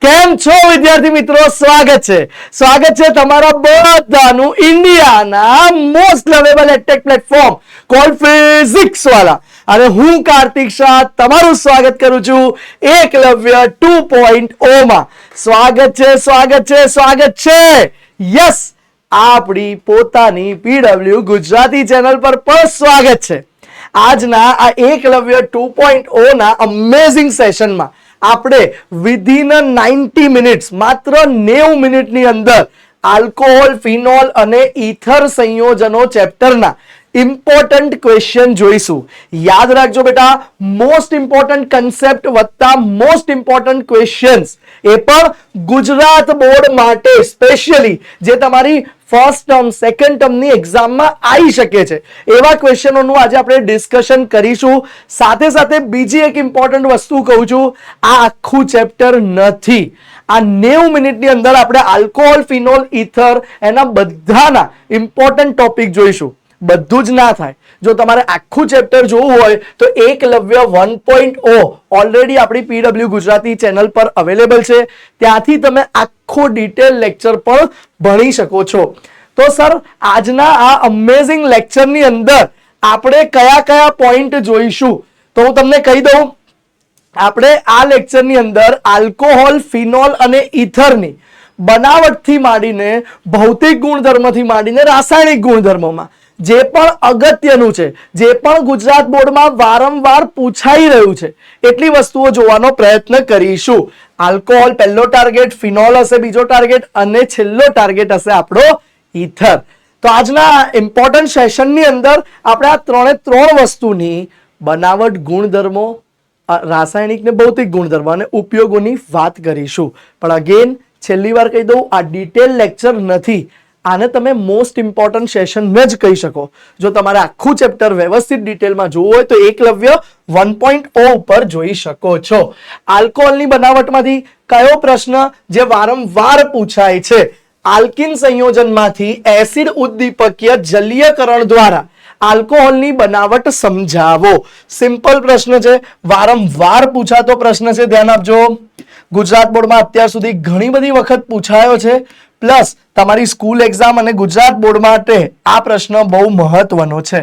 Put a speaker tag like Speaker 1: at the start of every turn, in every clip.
Speaker 1: કેમ છો વિદ્યાર્થી મિત્રો? સ્વાગત છે તમારા બધાનું ઇન્ડિયાના most lovable edtech platform called Physics Wallah અને હું કાર્તિક શાહ તમારું સ્વાગત કરું છું એકલવ્ય 2.0 માં. સ્વાગત છે યસ, આપણી પોતાની પીડબ્લ્યુ ગુજરાતી ચેનલ પર પણ સ્વાગત છે. આજના આ એકલવ્ય 2.0 ના અમેઝિંગ સેશનમાં આપણે વિધિન 90 મિનિટ્સ, માત્ર 90 મિનિટની અંદર આલ્કોહોલ, ફિનોલ અને ઈથર સંયોજનો ચેપ્ટરના ઇમ્પોર્ટન્ટ ક્વેશ્ચન જોઈશું. યાદ રાખજો બેટા, મોસ્ટ ઇમ્પોર્ટન્ટ કન્સેપ્ટ વત્તા મોસ્ટ ઇમ્પોર્ટન્ટ ક્વેશ્ચન્સ, એ પણ ગુજરાત બોર્ડ માટે સ્પેશિયલી, જે તમારી ફર્સ્ટ ટર્મ, સેકન્ડ ટર્મની એક્ઝામમાં આવી શકે છે એવા ક્વેશ્ચનોનું આજે આપણે ડિસ્કશન કરીશું. સાથે સાથે બીજી એક ઇમ્પોર્ટન્ટ વસ્તુ કહું છું, આ આખું ચેપ્ટર નથી. આ 90 મિનિટની અંદર આપણે આલ્કોહોલ, ફિનોલ, ઈથર એના બધાના ઇમ્પોર્ટન્ટ ટોપિક જોઈશું. બધું જ ના થાય. જો તમારે આખું ચેપ્ટર જોવું હોય તો એકલવ્ય 1.0 ઓલરેડી આપણી પીડબ્લ્યુ ગુજરાતી ચેનલ પર અવેલેબલ છે. ત્યાંથી તમે આખો ડિટેલ લેક્ચર પણ ભણી શકો છો. તો સર, આજના આ અમેઝિંગ લેક્ચરની અંદર આપણે કયા કયા પોઈન્ટ જોઈશું તો હું તમને કહી દઉં. આપણે આ લેક્ચરની અંદર આલ્કોહોલ, ફિનોલ અને ઈથરની બનાવટથી માંડીને ભૌતિક ગુણધર્મથી માંડીને રાસાયણિક ગુણધર્મોમાં જે પણ અગત્યનું છે, જે પણ ગુજરાત બોર્ડમાં વારંવાર પૂછાઈ રહ્યું છે, એટલી વસ્તુઓ જોવાનો પ્રયત્ન કરીશું. આલ્કોહોલ પહેલો ટાર્ગેટ, ફિનોલ હશે બીજો ટાર્ગેટ અને છેલ્લો ટાર્ગેટ હશે આપણો ઈથર. તો આજના ઇમ્પોર્ટન્ટ સેશનની અંદર આપણે આ ત્રણ વસ્તુની બનાવટ, ગુણધર્મો, રાસાયણિક ને ભૌતિક ગુણધર્મો અને ઉપયોગોની વાત કરીશું. પણ અગેન છેલ્લી વાર કહી દઉં, આ ડિટેલ લેક્ચર નથી. આને તમે મોસ્ટ ઇમ્પોર્ટન્ટ સેશન જ કહી શકો. જો તમારે આખું ચેપ્ટર વ્યવસ્થિત ડિટેલમાં જોવું હોય તો એકલવ્ય 1.0 ઉપર જોઈ શકો છો. આલ્કોહોલની બનાવટમાંથી કયો પ્રશ્ન જે વારંવાર પૂછાય છે? આલ્કિન સંયોજનમાંથી એસિડ ઉદ્દીપકીય જલીયકરણ દ્વારા આલ્કોહોલની બનાવટ સમજાવો. સિમ્પલ પ્રશ્ન છે, વારંવાર પૂછાતો પ્રશ્ન છે. ધ્યાન આપજો. ગુજરાત બોર્ડમાં અત્યાર સુધી ઘણી બધી વખત પૂછાયો છે. પ્લસ તમારી સ્કૂલ એક્ઝામ અને ગુજરાત બોર્ડ માટે આ પ્રશ્ન બહુ મહત્વનો છે.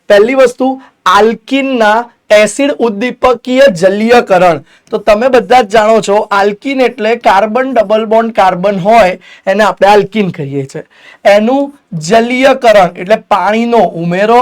Speaker 1: પહેલી વસ્તુ, આલ્કિનના એસિડ ઉદ્દીપકીય જલીયકરણ. તો તમે બધા જ જાણો છો, આલ્કિન એટલે કાર્બન ડબલ બોન્ડ કાર્બન હોય એને આપણે આલ્કિન કહીએ છીએ. એનું જલીયકરણ એટલે પાણીનો ઉમેરો.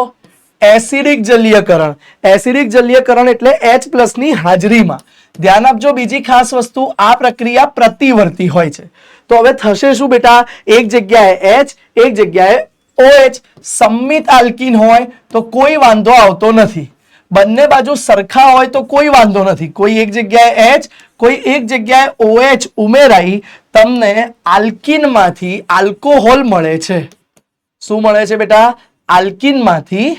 Speaker 1: એસિડિક જલીયકરણ એટલે H+ ની હાજરીમાં. ધ્યાન આપજો, બીજી ખાસ વસ્તુ, આ પ્રક્રિયા પ્રતિવર્તી હોય છે. તો હવે થશે શું બેટા? એક જગ્યાએ H, એક જગ્યાએ OH. સંમિત આલ્કિન હોય તો કોઈ વાંધો આવતો નથી. બંને બાજુ સરખા હોય તો કોઈ વાંધો નથી. કોઈ એક જગ્યાએ H, કોઈ એક જગ્યાએ OH ઉમેરાઈ તમને આલ્કિનમાંથી આલ્કોહોલ મળે છે. શું મળે છે બેટા? આલ્કિનમાંથી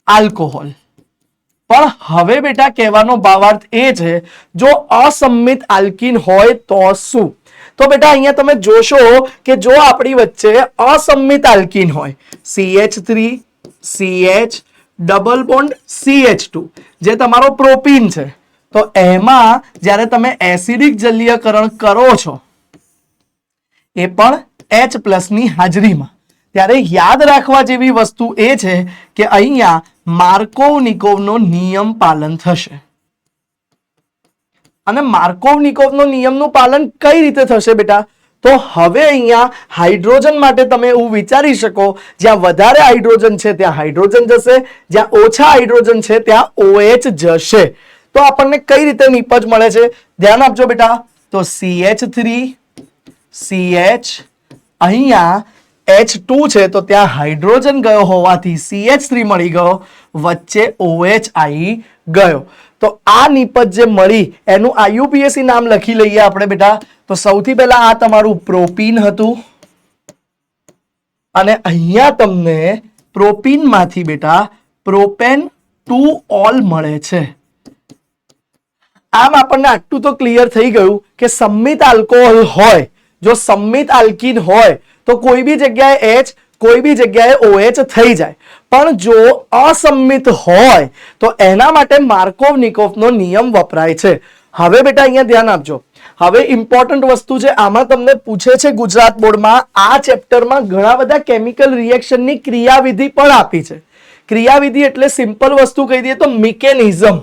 Speaker 1: આલ્કોહોલ. પણ હવે બેટા કહેવાનો ભાવાર્થ એ છે, જો અસંમિત આલ્કિન હોય તો શું? તો બેટા અહીંયા તમે જોશો કે જો આપણી વચ્ચે અસંમિત આલ્કિન હોય, CH3 CH double bond CH2 જે તમારો પ્રોપીન છે, તો એમાં જ્યારે તમે એસિડિક જલીયકરણ કરો છો એ પણ H+ ની હાજરીમાં, ત્યારે યાદ રાખવા જેવી વસ્તુ એ છે કે અહીંયા માર્કોવ-નિકોવનો નિયમ પાલન થશે. અને માર્કોવ-નિકોવનો નિયમનું પાલન કઈ રીતે થશે બેટા? તો હવે અહીંયા હાઇડ્રોજન માટે તમે એવું વિચારી શકો, જ્યાં વધારે હાઇડ્રોજન છે ત્યાં હાઇડ્રોજન જશે, જ્યાં ઓછા હાઇડ્રોજન છે ત્યાં OH જશે. તો આપણને કઈ રીતે નિપજ મળે છે? ધ્યાન આપજો બેટા. તો CH3 CH, અહીંયા H2 છે તો ત્યાં હાઇડ્રોજન ગયો હોવાથી CH3 મળી ગયો, વચ્ચે OH આવી ગયો. તો આ નિપજ જે મળી એનું IUPAC નામ લખી લઈએ આપણે બેટા. તો સૌથી પહેલા આ તમારું પ્રોપીન હતું અને અહીંયા તમને પ્રોપીનમાંથી બેટા પ્રોપેન 2 ઓલ મળે છે. આમ આપણને આટલું તો ક્લિયર થઈ ગયું કે સંમિત આલ્કોહોલ હોય, જો સંમિત આલ્કિન હોય તો કોઈ બી જગ્યાએ H, કોઈ બી જગ્યાએ OH થઈ જાય. પણ જો અસંમિત હોય તો એના માટે માર્કોવ-નિકોવનો નિયમ વપરાય છે. હવે બેટા અહીંયા ધ્યાન આપજો. હવે ઇમ્પોર્ટન્ટ વસ્તુ છે, આમાં તમને પૂછે છે ગુજરાત બોર્ડમાં આ ચેપ્ટરમાં ઘણા બધા કેમિકલ રિએક્શનની ક્રિયાવિધિ પણ આપી છે. ક્રિયાવિધિ એટલે સિમ્પલ વસ્તુ કહી દઈએ તો મિકેનિઝમ.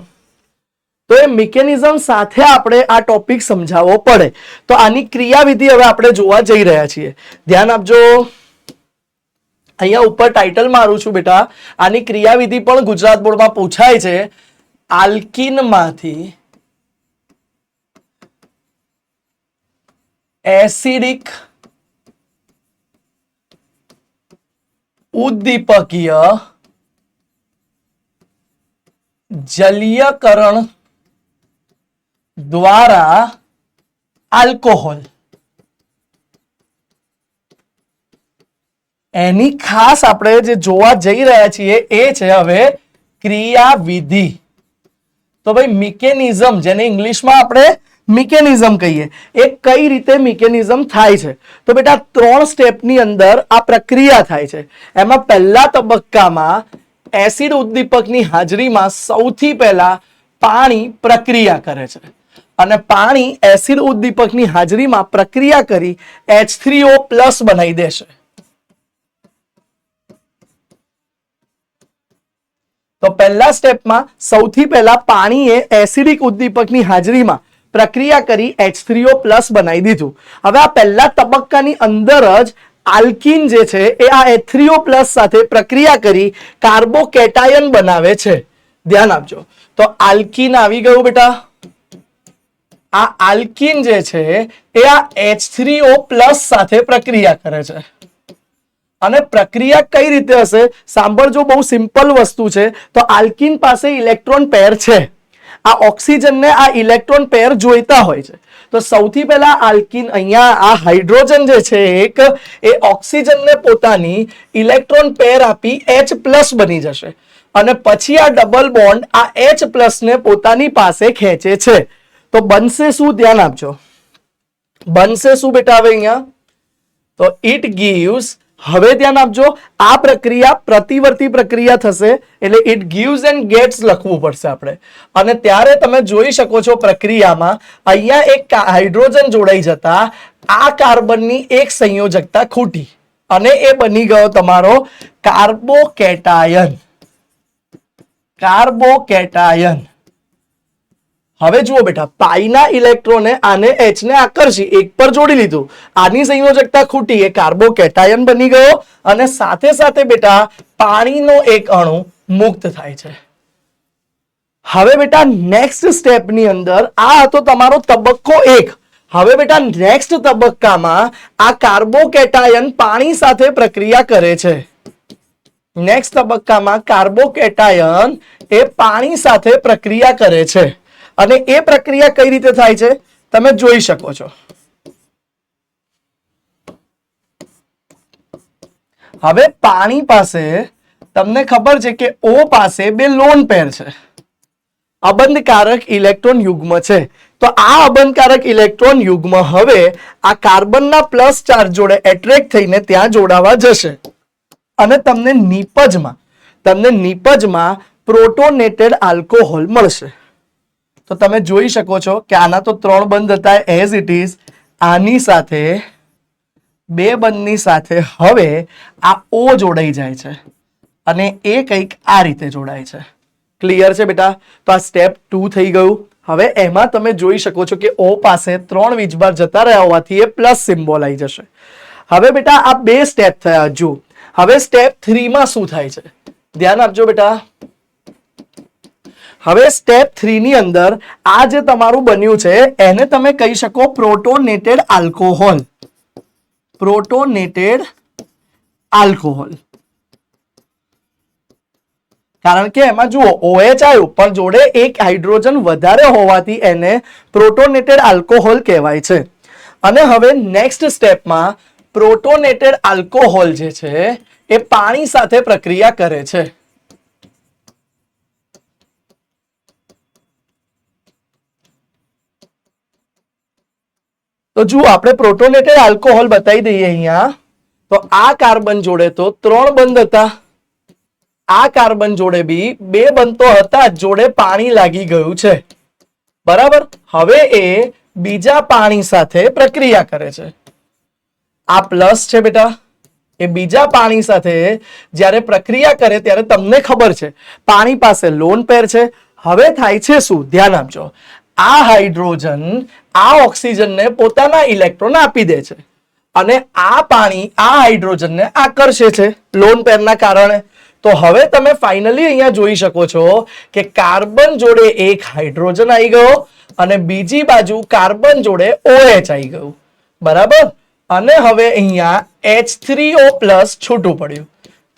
Speaker 1: તો એ મિકેનિઝમ સાથે આપણે આ ટોપિક સમજાવવો પડે. તો આની ક્રિયાવિધિ હવે આપણે જોવા જઈ રહ્યા છીએ. ધ્યાન આપજો. અહીંયા ઉપર ટાઇટલ મારું છું બેટા. આની ક્રિયાવિધિ પણ ગુજરાત બોર્ડમાં પૂછાય છે. આલ્કીનમાંથી એસિડિક ઉદ્દીપકીય જલીયકરણ દ્વારા આલ્કોહોલ, એની ખાસ આપણે જે જોવા જઈ રહ્યા છીએ એ છે હવે ક્રિયાવિધિ. તો ભાઈ મિકેનિઝમ, જેને ઇંગ્લિશમાં આપણે મિકેનિઝમ કહીએ, એ કઈ રીતે મિકેનિઝમ થાય છે. તો બેટા 3 સ્ટેપની અંદર આ પ્રક્રિયા થાય છે. એમાં પહેલા તબક્કામાં એસિડ ઉદ્દીપકની હાજરીમાં સૌથી પહેલા પાણી પ્રક્રિયા કરે છે અને પાણી એસિડ ઉદ્દીપકની હાજરીમાં પ્રક્રિયા કરી H3O+ બનાવી દેશે. તો પહેલા સ્ટેપમાં સૌથી પહેલા પાણીએ એસિડિક ઉદ્દીપકની હાજરીમાં પ્રક્રિયા કરી H3O+ બનાવી દીધું. હવે આ પહેલા તબક્કાની અંદર જ આલ્કીન જે છે એ આ H3O+ સાથે પ્રક્રિયા કરી કાર્બોકેટાયન બનાવે છે. ધ્યાન આપજો. તો આલ્કીન આવી ગયું બેટા. આ આલ્કીન જે છે એ આ H3O+ સાથે પ્રક્રિયા કરે છે. અને પ્રક્રિયા કઈ રીતે હશે સાંભળજો, બહુ સિમ્પલ વસ્તુ છે. તો આલ્કીન પાસે ઇલેક્ટ્રોન પેર છે. આ ઓક્સિજનને આ ઇલેક્ટ્રોન પેર જોઈતા હોય છે. તો સૌથી પહેલા આલ્કીન અહીંયા આ હાઇડ્રોજન જે છે એક એ ઓક્સિજનને પોતાની ઇલેક્ટ્રોન પેર આપી H+ બની જશે અને પછી આ ડબલ બોન્ડ આ H+ ને પોતાની પાસે ખેંચે છે. તો બનશે શું? ધ્યાન આપજો. બનશે શું બેટા હવે અહીંયા? તો ઇટ ગીવ્સ, હવે ધ્યાન આપજો, આ પ્રક્રિયા પ્રતિવર્તી પ્રક્રિયા થશે એટલે ઇટ ગીવ્સ એન્ડ ગેટ્સ લખવું પડશે આપણે. અને ત્યારે તમે જોઈ શકો છો પ્રક્રિયામાં અહીંયા એક હાઇડ્રોજન જોડાઈ જતા આ કાર્બનની એક સંયોજકતા ખૂટી અને એ બની ગયો તમારો કાર્બોકેટાયન. કાર્બોકેટાયન. હવે જુઓ બેટા, પાઈના ઇલેક્ટ્રોને આને H ને આકર્ષી એક પર જોડી લીધું, આની સંયોજકતા ખૂટી, એ કાર્બોકેટાયન બની ગયો અને સાથે સાથે બેટા પાણીનો એક અણુ મુક્ત થાય છે. હવે બેટા નેક્સ્ટ સ્ટેપની અંદર આ હતો તમારો તબક્કો 1. હવે બેટા નેક્સ્ટ તબક્કામાં આ કાર્બોકેટાયન પાણી સાથે પ્રક્રિયા કરે છે. નેક્સ્ટ તબક્કામાં કાર્બોકેટાયન એ પાણી સાથે પ્રક્રિયા કરે છે અને એ પ્રક્રિયા કઈ રીતે થાય છે તમે જોઈ શકો છો. હવે પાણી પાસે તમને ખબર છે કે O પાસે 2 લોન પેર છે, અબંધકારક ઇલેક્ટ્રોન યુગ્મ છે. તો આ અબંધકારક ઇલેક્ટ્રોન યુગ્મ હવે આ કાર્બનના પ્લસ ચાર્જ જોડે એટ્રેક્ટ થઈને ત્યાં જોડાવા જશે અને તમને નીપજમાં પ્રોટોનેટેડ આલ્કોહોલ મળશે. તો તમે જોઈ શકો છો કે આના તો 3 બંધ હતા એઝ ઇટ ઇઝ, આની સાથે 2 બંધની સાથે હવે આ O જોડાઈ જાય છે અને એ કંઈક આ રીતે જોડાય છે. ક્લિયર છે બેટા? તો આ સ્ટેપ 2 થઈ ગયું. હવે એમાં તમે જોઈ શકો છો કે O પાસે 3 વીજભાર જતા રહ્યા હોવાથી એ પ્લસ સિમ્બોલ આવી જશે. હવે બેટા આ 2 સ્ટેપ થયા. જો હવે સ્ટેપ 3 માં શું થાય છે ધ્યાન આપજો બેટા. હવે સ્ટેપ 3 ની અંદર આ જે તમારું બન્યું છે એને તમે કહી શકો પ્રોટોનેટેડ આલ્કોહોલ. પ્રોટોનેટેડ આલ્કોહોલ. કારણ કે એમાં જુઓ OH આવ્યું પણ જોડે એક હાઇડ્રોજન વધારે હોવાથી એને પ્રોટોનેટેડ આલ્કોહોલ કહેવાય છે. અને હવે નેક્સ્ટ સ્ટેપમાં પ્રોટોનેટેડ આલ્કોહોલ જે છે એ પાણી સાથે પ્રક્રિયા કરે છે. તો જુઓ આપણે પ્રોટોનેટેડ આલ્કોહોલ બતાવી દઈએ અહીંયા. તો આ કાર્બન જોડે તો 3 બંધ હતા, આ કાર્બન જોડે બી 2 બંધ તો હતા, જોડે પાણી લાગી ગયું છે. બરાબર. હવે એ બીજા પાણી સાથે પ્રક્રિયા કરે છે. આ પ્લસ છે બેટા, એ બીજા પાણી સાથે જ્યારે પ્રક્રિયા કરે ત્યારે તમને ખબર છે પાણી પાસે લોન પેર છે. હવે થાય છે શું? ધ્યાન આપજો. આ હાઇડ્રોજન આ ઓક્સિજનને પોતાના ઇલેક્ટ્રોન આપી દે છે અને આ પાણી આ હાઇડ્રોજનને આકર્ષે છે લોન પેરના કારણે. તો હવે તમે ફાઇનલી અહીંયા જોઈ શકો છો કે કાર્બન જોડે એક હાઇડ્રોજન આવી ગયો અને બીજી બાજુ કાર્બન જોડે OH આવી ગયું. બરાબર. અને હવે અહીંયા H3O+ છૂટું પડ્યું,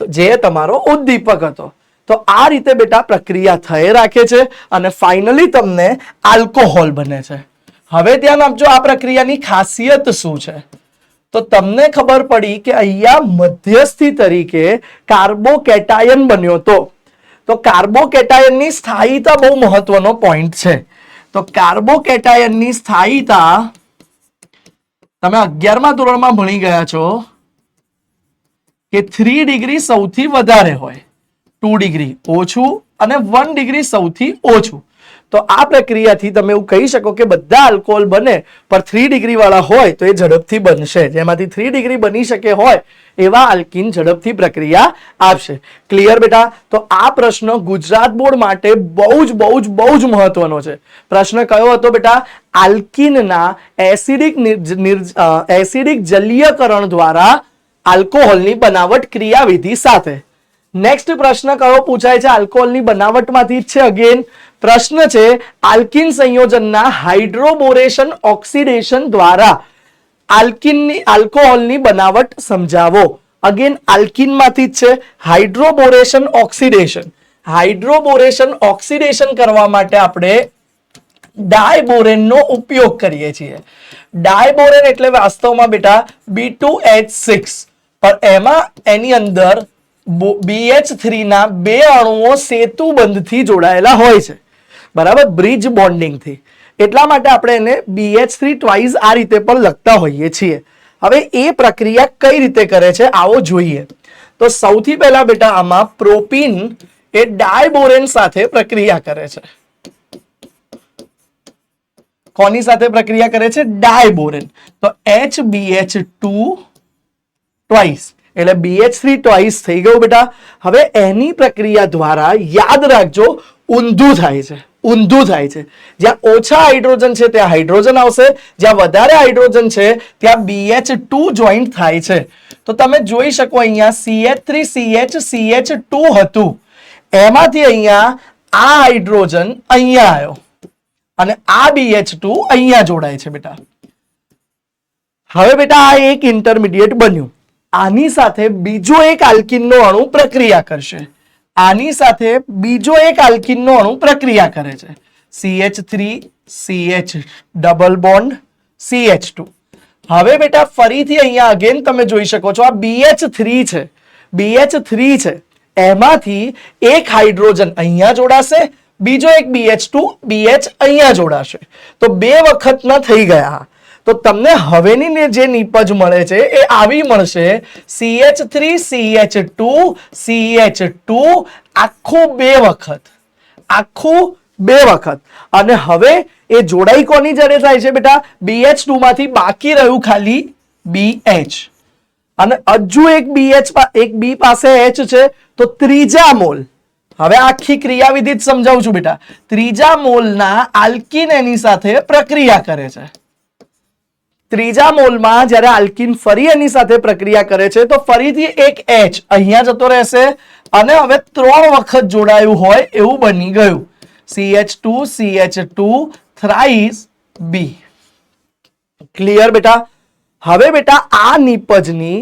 Speaker 1: તો જે તમારો ઉદ્દીપક હતો. તો આ રીતે બેટા પ્રક્રિયા થઈ રાખે છે અને ફાઇનલી તમને આલ્કોહોલ બને છે. હવે ધ્યાન આપજો આ પ્રક્રિયાની ખાસિયત શું છે. તો તમને ખબર પડી કે અહીંયા મધ્યસ્થી તરીકે કાર્બોકેટાયન બન્યો તો કાર્બોકેટાયનની સ્થાયીતા બહુ મહત્વનો પોઈન્ટ છે. તો કાર્બોકેટાયનની સ્થાયીતા તમે 11મા ધોરણમાં ભણી ગયા છો કે 3 ડિગ્રી સૌથી વધારે હોય, 2 ડિગ્રી ઓછું અને 1 ડિગ્રી સૌથી ઓછું. તો આ પ્રક્રિયાથી તમે એવું કહી શકો કે બધા આલ્કોહોલ બને પણ 3 ડિગ્રી વાળા હોય તો એ ઝડપથી બનશે. જેમાંથી 3 ડિગ્રી બની શકે હોય એવા આલ્કીન ઝડપથી પ્રક્રિયા આપશે. ક્લિયર બેટા? તો આ પ્રશ્ન ગુજરાત બોર્ડ માટે બહુ જ મહત્વનો છે. પ્રશ્ન કયો હતો બેટા? આલ્કીનના એસિડિક જલીયકરણ દ્વારા આલ્કોહોલની બનાવટ ક્રિયાવિધિ સાથે. નેક્સ્ટ પ્રશ્ન કયો પૂછાય છે? આલ્કોહોલની બનાવટમાંથી જ છે. અગેન પ્રશ્ન છે આલ્કીન સંયોજનના હાઇડ્રોબોરેશન ઓક્સિડેશન દ્વારા આલ્કોહોલની બનાવટ સમજાવો. અગેન આલ્કીનમાંથી જ છે. હાઇડ્રોબોરેશન ઓક્સિડેશન કરવા માટે આપણે ડાયબોરેનનો ઉપયોગ કરીએ છીએ. ડાયબોરેન એટલે વાસ્તવમાં બેટા B2H6, પણ એમાં એની અંદર BH3 ના 2 અણુઓ સેતુબંધથી જોડાયેલા હોય છે. બરાબર, બ્રિજ બોન્ડિંગથી. એટલા માટે આપણે એને BH3 ટ્વાઇસ આ રીતે પણ લખતા હોઈએ છીએ. હવે એ પ્રક્રિયા કઈ રીતે કરે છે આવો જોઈએ. તો સૌથી પહેલા બેટા આમાં પ્રોપીન એ ડાયબોરેન સાથે પ્રક્રિયા કરે છે. કોની સાથે પ્રક્રિયા કરે છે? ડાયબોરેન. તો HBH2 ટ્વાઇસ એટલે BH3 ટ્વાઇસ થઈ ગયું બેટા. હવે એની પ્રક્રિયા દ્વારા યાદ રાખજો ઊંધું થાય છે. જ્યાં ઓછા હાઇડ્રોજન છે ત્યાં હાઇડ્રોજન આવશે, જ્યાં વધારે હાઇડ્રોજન છે ત્યાં BH2 જોઈન્ટ થાય છે. તો તમે જોઈ શકો અહીંયા CH3CH2 હતું, એમાંથી અહીંયા આ હાઇડ્રોજન અહીંયા આવ્યો અને આ BH2 અહીંયા જોડાય છે બેટા. હવે બેટા આ એક ઇન્ટરમીડિયેટ બન્યું. આની સાથે બીજો એક આલ્કીનનો અણુ પ્રક્રિયા કરશે. પ્રક્રિયા કરે છે. CH3 CH double bond CH2. હવે બેટા ફરીથી અહીંયા અગેન તમે જોઈ શકો છો આ BH3 છે. એમાંથી એક હાઇડ્રોજન અહીંયા જોડાશે, બીજો એક BH2 BH અહીંયા જોડાશે. તો 2 વખતના થઈ ગયા. તો તમને હવેની જે નીપજ મળે છે એ આવી મળશે CH3 CH2 CH2 આખું 2 વખત. અને હવે એ જોડાઈ કોની જડે થાય છે બેટા? BH2 માંથી બાકી રહ્યું ખાલી BH અને હજુ એક B પાસે H છે તો ત્રીજા મોલ. હવે આખી ક્રિયાવિધિ જ સમજાવું છું બેટા. ત્રીજા મોલના આલ્કીન એની સાથે પ્રક્રિયા કરે છે. ત્રીજા મોલમાં જ્યારે આલ્કીન ફરી એની સાથે પ્રક્રિયા કરે છે તો ફરીથી એક H અહીંયા જતો રહેશે અને હવે 3 વખત જોડાયું હોય એવું બની ગયું. CH2 CH2 thrice B. Clear બેટા? હવે બેટા આ નીપજની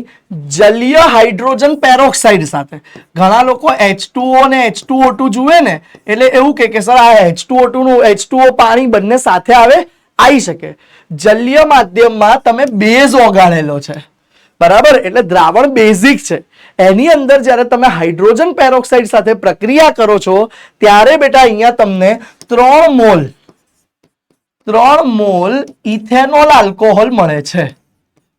Speaker 1: જલીય હાઇડ્રોજન પેરોક્સાઇડ સાથે ઘણા લોકો H2O ને H2O2 જુએ ને એટલે એવું કે સર આ H2O2 નું H2O પાણી બંને સાથે આવી શકે. જલીય માધ્યમમાં તમે બેઝ ઓગાળેલો છે, બરાબર, એટલે દ્રાવણ બેઝિક છે. એની અંદર જ્યારે તમે હાઇડ્રોજન પેરોક્સાઇડ સાથે પ્રક્રિયા કરો છો ત્યારે બેટા અહીંયા તમને 3 મોલ ઇથેનોલ આલ્કોહોલ મળે છે.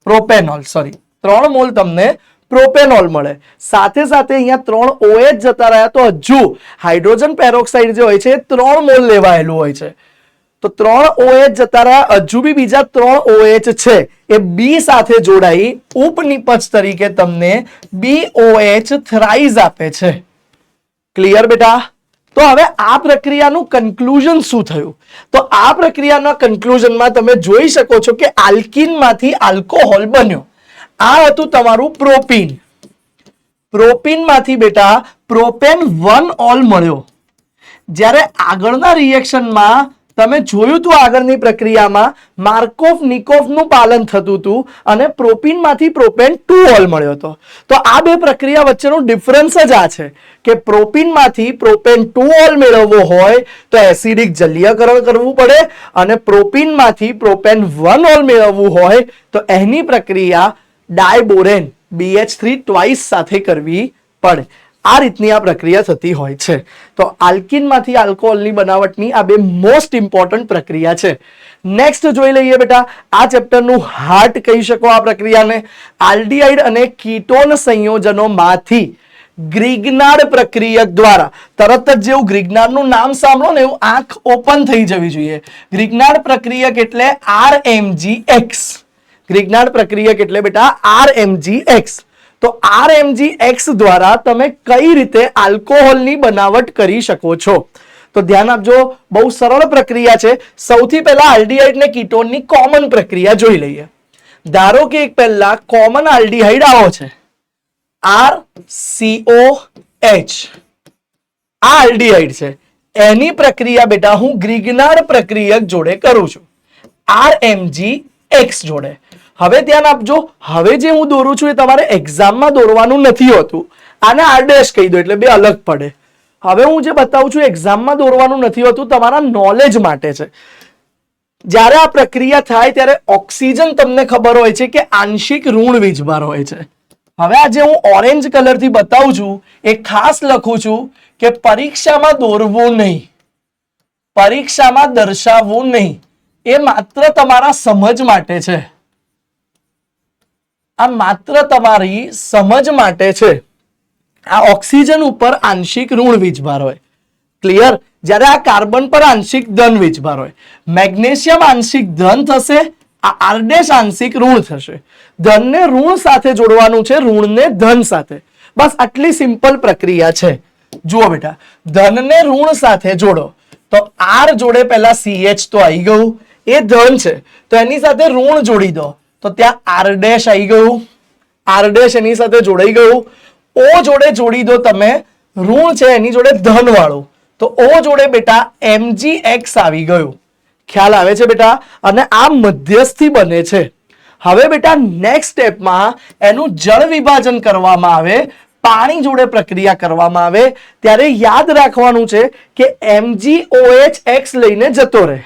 Speaker 1: 3 મોલ તમને પ્રોપેનોલ મળે. સાથે અહીંયા 3 OH જતા રહ્યા તો હજુ હાઇડ્રોજન પેરોક્સાઇડ જે હોય છે 3 મોલ લેવાયેલું હોય છે. તો 3 OH જતા રહ્યા, હજુ બી બીજા 3 OH છે એ B સાથે જોડાઈ ઉપનિપજ તરીકે તમને BOH થ્રાઇસ આપે છે. ક્લિયર બેટા? તો હવે આ પ્રક્રિયાનું કન્ક્લુઝન શું થયું? તો આ પ્રક્રિયાના કન્ક્લુઝનમાં તમે જોઈ શકો છો કે આલ્કીનમાંથી આલ્કોહોલ બન્યો. આ હતું તમારું પ્રોપીન. પ્રોપીનમાંથી બેટા પ્રોપેન 1 ઓલ મળ્યો. જ્યારે આગળના રિએક્શનમાં તમે જોયું હતું, આગળની પ્રક્રિયામાં માર્કોવ નિકોવ નું પાલન થતું હતું અને પ્રોપીનમાંથી પ્રોપેન 2 ઓલ મળ્યો હતો. તો આ બે પ્રક્રિયા વચ્ચેનો ડિફરન્સ જ આ છે કે પ્રોપીનમાંથી પ્રોપેન 2 ઓલ મેળવવો હોય તો એસિડિક જલીયકરણ કરવું પડે અને પ્રોપીનમાંથી પ્રોપેન 1 ઓલ મેળવવું હોય તો એની પ્રક્રિયા ડાયબોરેન BH3 ટ્વાઇસ સાથે કરવી પડે. આ રીતની આ પ્રક્રિયા થતી હોય છે. તો આલ્કીનમાંથી આલ્કોહોલની બનાવટની આ બે મોસ્ટ ઇમ્પોર્ટન્ટ પ્રક્રિયા છે. નેક્સ્ટ જોઈ લઈએ બેટા, આ ચેપ્ટરનું હાર્ટ કહી શકો આ પ્રક્રિયાને. આલ્ડીહાઇડ અને કીટોન સંયોજનોમાંથી ગ્રિગ્નાર્ડ પ્રક્રિયક દ્વારા, તરત જ જેવું ગ્રિગ્નાર્ડનું નામ સાંભળો ને એવું આંખ ઓપન થઈ જવી જોઈએ. ગ્રિગ્નાર્ડ પ્રક્રિયક એટલે RMGX. ગ્રિગ્નાર્ડ પ્રક્રિયક એટલે બેટા RMGX. તો RMGX દ્વારા તમે કઈ રીતે આલ્કોહોલની બનાવટ કરી શકો છો? તો ધ્યાન આપજો, બહુ સરળ પ્રક્રિયા છે. સૌથી પહેલા આલ્ડીહાઇડ ને કીટોનની કોમન પ્રક્રિયા જોઈ લઈએ. ધારો કે એક પહેલા કોમન આલ્ડીહાઇડ આવો છે, RCOH. આ આલ્ડીહાઇડ છે, એની પ્રક્રિયા બેટા હું ગ્રિગ્નાર્ડ પ્રક્રિયક જોડે કરું છું, RMGX જોડે. હવે ધ્યાન આપજો, હવે જે હું દોરું છું એ તમારે એક્ઝામમાં દોરવાનું નથી હોતું. આને R' કહી દો એટલે બે અલગ પડે. હવે હું જે બતાવું છું એક્ઝામમાં દોરવાનું નથી હોતું, તમારા નોલેજ માટે છે. જ્યારે આ પ્રક્રિયા થાય ત્યારે ઓક્સિજન તમને ખબર હોય છે કે આંશિક ઋણ વીજભાર હોય છે. હવે આ જે હું ઓરેન્જ કલરથી બતાવું છું એ ખાસ લખું છું કે પરીક્ષામાં દોરવું નહીં, પરીક્ષામાં દર્શાવવું નહીં. એ માત્ર તમારા સમજ માટે છે. આ માત્ર તમારી સમજ માટે છે. આ ઓક્સિજન ઉપર આંશિક ઋણ વીજભાર હોય. ક્લિયર? જ્યારે આ કાર્બન પર આંશિક ધન વીજભાર હોય. મેગ્નેશિયમ આંશિક ધન થશે, આ R' આંશિક ઋણ થશે. ધનને ઋણ સાથે જોડવાનું છે, ઋણને ધન સાથે. બસ આટલી સિમ્પલ પ્રક્રિયા છે. જુઓ બેટા, ધનને ઋણ સાથે જોડો તો R જોડે પહેલા CH તો આવી ગયું, એ ધન છે તો એની સાથે ઋણ જોડી દો તો ત્યાં R' આવી ગયું, R' એની સાથે જોડાઈ ગયું. O જોડે જોડી દો તમે, ઋણ છે એની જોડે ધન વાળું, તો O જોડે બેટા MgX આવી ગયું. ખ્યાલ આવે છે બેટા? અને આ મધ્યસ્થી બને છે. હવે બેટા નેક્સ્ટ સ્ટેપમાં એનું જળ વિભાજન કરવામાં આવે, પાણી જોડે પ્રક્રિયા કરવામાં આવે ત્યારે યાદ રાખવાનું છે કે MgOH લઈને જતો રહે.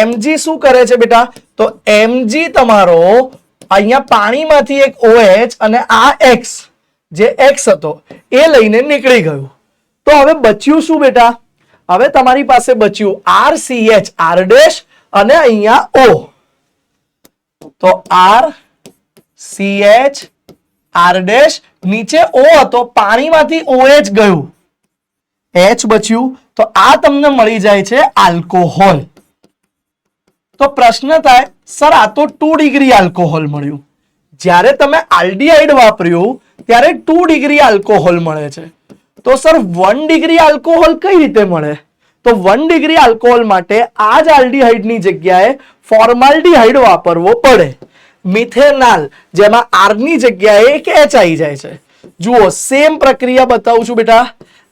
Speaker 1: Mg શું કરે છે બેટા? તો Mg તમારો અહીંયા પાણીમાંથી એક OH અને આ X જે X હતો એ લઈને નીકળી ગયું. તો હવે બચ્યું શું બેટા? હવે તમારી પાસે બચ્યું RCH, R' અને અહીંયા O. તો RCH, R' નીચે O હતો, પાણીમાંથી OH ગયું, H બચ્યું, તો આ તમને મળી જાય છે આલ્કોહોલ. તો પ્રશ્ન થાય, સર આ તો 2 ડિગ્રી આલ્કોહોલ મળ્યું. જ્યારે તમે આલ્ડીહાઇડ વાપર્યું ત્યારે 2 ડિગ્રી આલ્કોહોલ મળે છે. તો સર 1 ડિગ્રી આલ્કોહોલ કઈ રીતે મળે? તો 1 ડિગ્રી આલ્કોહોલ માટે આ જ આલ્ડીહાઇડની જગ્યાએ ફોર્માલ્ડીહાઇડ વાપરવો પડે. મિથેનાલ, જેમાં R ની જગ્યાએ એક H આવી જાય છે. જુઓ સેમ પ્રક્રિયા બતાવું છું બેટા.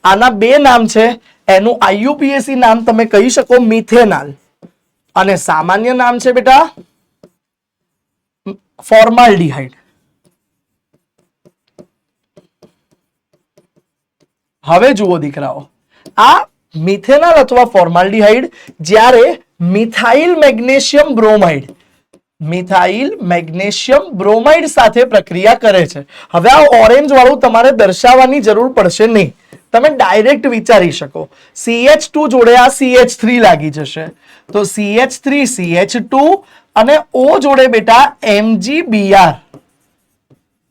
Speaker 1: આના બે નામ છે, એનું IUPAC નામ તમે કહી શકો મિથેનાલ અને સામાન્ય નામ છે બેટા ફોર્માલ્ડીહાઇડ. હવે જુઓ દીકરાઓ, આ મિથેનાલ અથવા ફોર્માલ્ડીહાઇડ જ્યારે methyl magnesium bromide, methyl magnesium bromide સાથે પ્રક્રિયા કરે છે. હવે આ ઓરેન્જ વાળું તમારે દર્શાવવાની જરૂર પડશે નહીં, તમે ડાયરેક્ટ વિચારી શકો. CH2 જોડે આ CH3 લાગી જશે તો CH3 CH2 અને O જોડે બેટા MgBr.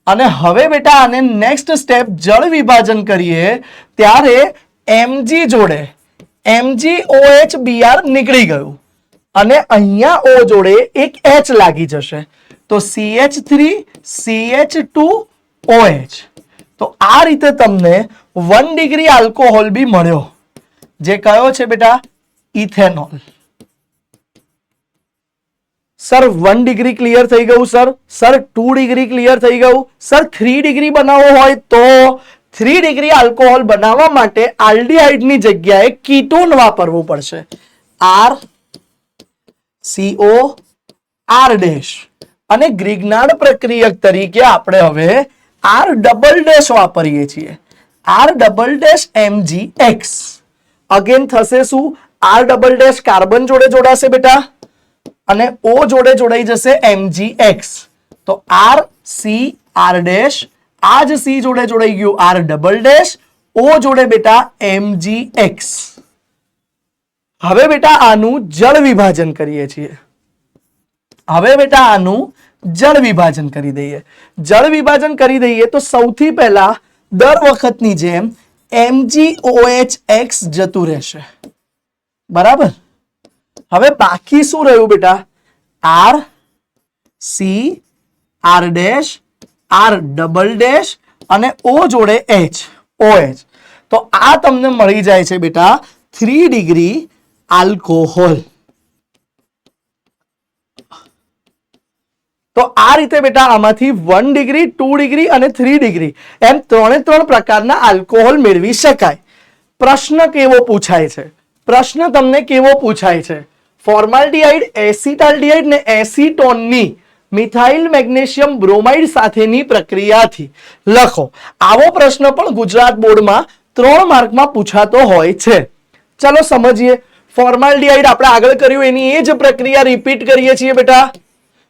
Speaker 1: અને હવે બેટા આને નેક્સ્ટ સ્ટેપ જળ વિભાજન કરીએ ત્યારે Mg જોડે MgOH નીકળી ગયું અને અહીંયા O જોડે એક H લાગી જશે તો CH3 CH2OH. તો આ રીતે તમને 1 ડિગ્રી આલ્કોહોલ બી મળ્યો જે કયો છે બેટા? ઇથેનોલ. સર 1 ડિગ્રી ક્લિયર થઈ ગયું સર? સર 2 ડિગ્રી ક્લિયર થઈ ગયું સર? 3 ડિગ્રી બનાવવો હોય તો 3 ડિગ્રી આલ્કોહોલ બનાવવા માટે આલ્ડીહાઇડની જગ્યાએ કીટોન વાપરવું પડશે. RCOR' અને ગ્રિગ્નાર્ડ પ્રક્રિયક તરીકે આપણે હવે R" વાપરીએ છીએ. R"MgX. અગેન થશે શું? R" કાર્બન જોડે જોડાશે બેટા અને O જોડે જોડાઈ જશે MgX. તો RCR', આ જ C જોડે જોડાઈ ગયું R", O જોડે બેટા MgX. હવે બેટા આનું જળ વિભાજન કરીએ છીએ. હવે બેટા આનું જળ વિભાજન કરી દઈએ. જળ વિભાજન કરી દઈએ તો સૌથી પહેલા દર વખતની જેમ MgOHX જતું રહેશે. બરાબર. હવે બાકી શું રહ્યું બેટા? R, C, R', R" અને O જોડે H, OH. તો આ તમને મળી જાય છે બેટા 3 ડિગ્રી આલ્કોહોલ. તો આ રીતે બેટા આમાંથી 1 ડિગ્રી 2 ડિગ્રી અને 3 ડિગ્રી એમ 3 પ્રકારના આલ્કોહોલ મેળવી શકાય. પ્રશ્ન કેવો પૂછાય છે? પ્રશ્ન તમને કેવો પૂછાય છે? ફોર્માલ્ડિહાઇડ, એસિટાલ્ડિહાઇડ ને એસિટોનની મિથાઇલ મેગ્નેશિયમ બ્રોમાઇડ સાથેની પ્રક્રિયાથી લખો. આવો પ્રશ્ન પણ ગુજરાત બોર્ડમાં 3 માર્કમાં પૂછાતો હોય છે. ચલો સમજીએ. ફોર્માલ્ડિહાઇડ આપણે આગળ કર્યું એની એ જ પ્રક્રિયા રિપીટ કરીએ છીએ બેટા.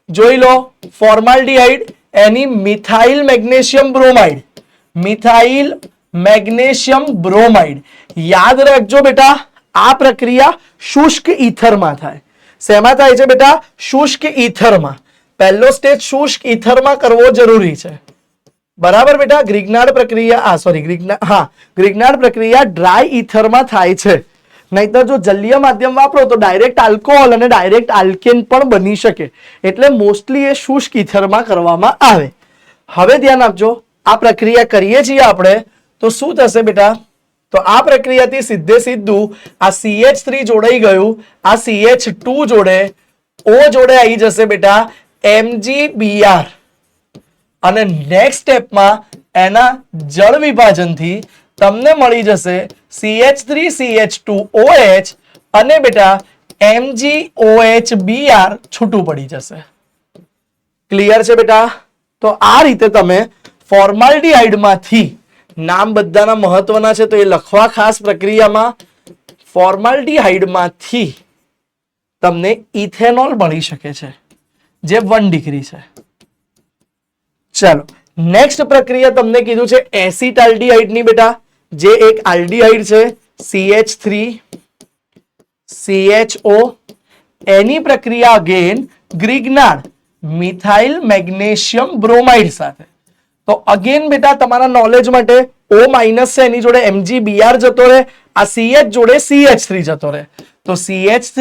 Speaker 1: જોઈ લો. ફોર્માલ્ડિહાઇડ એની methyl magnesium bromide, methyl magnesium bromide. યાદ રાખજો બેટા આ પ્રક્રિયા શુષ્ક ઈથરમાં થાય. શેમાં થાય છે બેટા? શુષ્ક ઈથરમાં. પહેલો સ્ટેજ શુષ્ક ઈથરમાં કરવો જરૂરી છે. બરાબર બેટા. ગ્રિગ્નાર્ડ પ્રક્રિયા ગ્રિગ્નાર્ડ પ્રક્રિયા ડ્રાય ઈથરમાં થાય છે. નહીતર જો જલીય માધ્યમ વાપરો તો ડાયરેક્ટ આલ્કોહોલ અને ડાયરેક્ટ આલ્કેન પણ બની શકે. એટલે મોસ્ટલી એ શુષ્ક ઈથરમાં કરવામાં આવે. હવે ધ્યાન આપજો. આ પ્રક્રિયા કરીએ છીએ આપણે તો શું થશે બેટા? તો આ પ્રક્રિયાથી સીધે સીધું આ CH3 જોડાઈ ગયું, આ CH2 જોડે O જોડે આવી જશે બેટા MgBr. અને નેક્સ્ટ સ્ટેપમાં એના જળ વિભાજનથી તમને મળી જશે CH3 CH2OH અને બેટા MgOHBr છૂટું પડી જશે. ક્લિયર છે બેટા? તો આ રીતે તમે ફોર્માલ્ડિહાઇડમાંથી, નામ બધાના મહત્વના છે તો એ લખવા ખાસ પ્રક્રિયામાં, ફોર્માલ્ડિહાઇડમાંથી તમને ઇથેનોલ મળી શકે છે જે 1 ડિગ્રી છે. ચાલો નેક્સ્ટ પ્રક્રિયા તમને કીધું છે એસિટાલ્ડિહાઇડની બેટા, જે એક આલ્ડિહાઇડ છે CH3 CHO. એની પ્રક્રિયા અગેન ગ્રિગ્નાર્ડ મિથાઇલ મેગ્નેશિયમ બ્રોમાઇડ સાથે. તો અગેન બેટા તમારા નોલેજ માટે O- છે એની જોડે MgBr જતો રહે, આ CH જોડે CH3 જતો રહે. તો CH3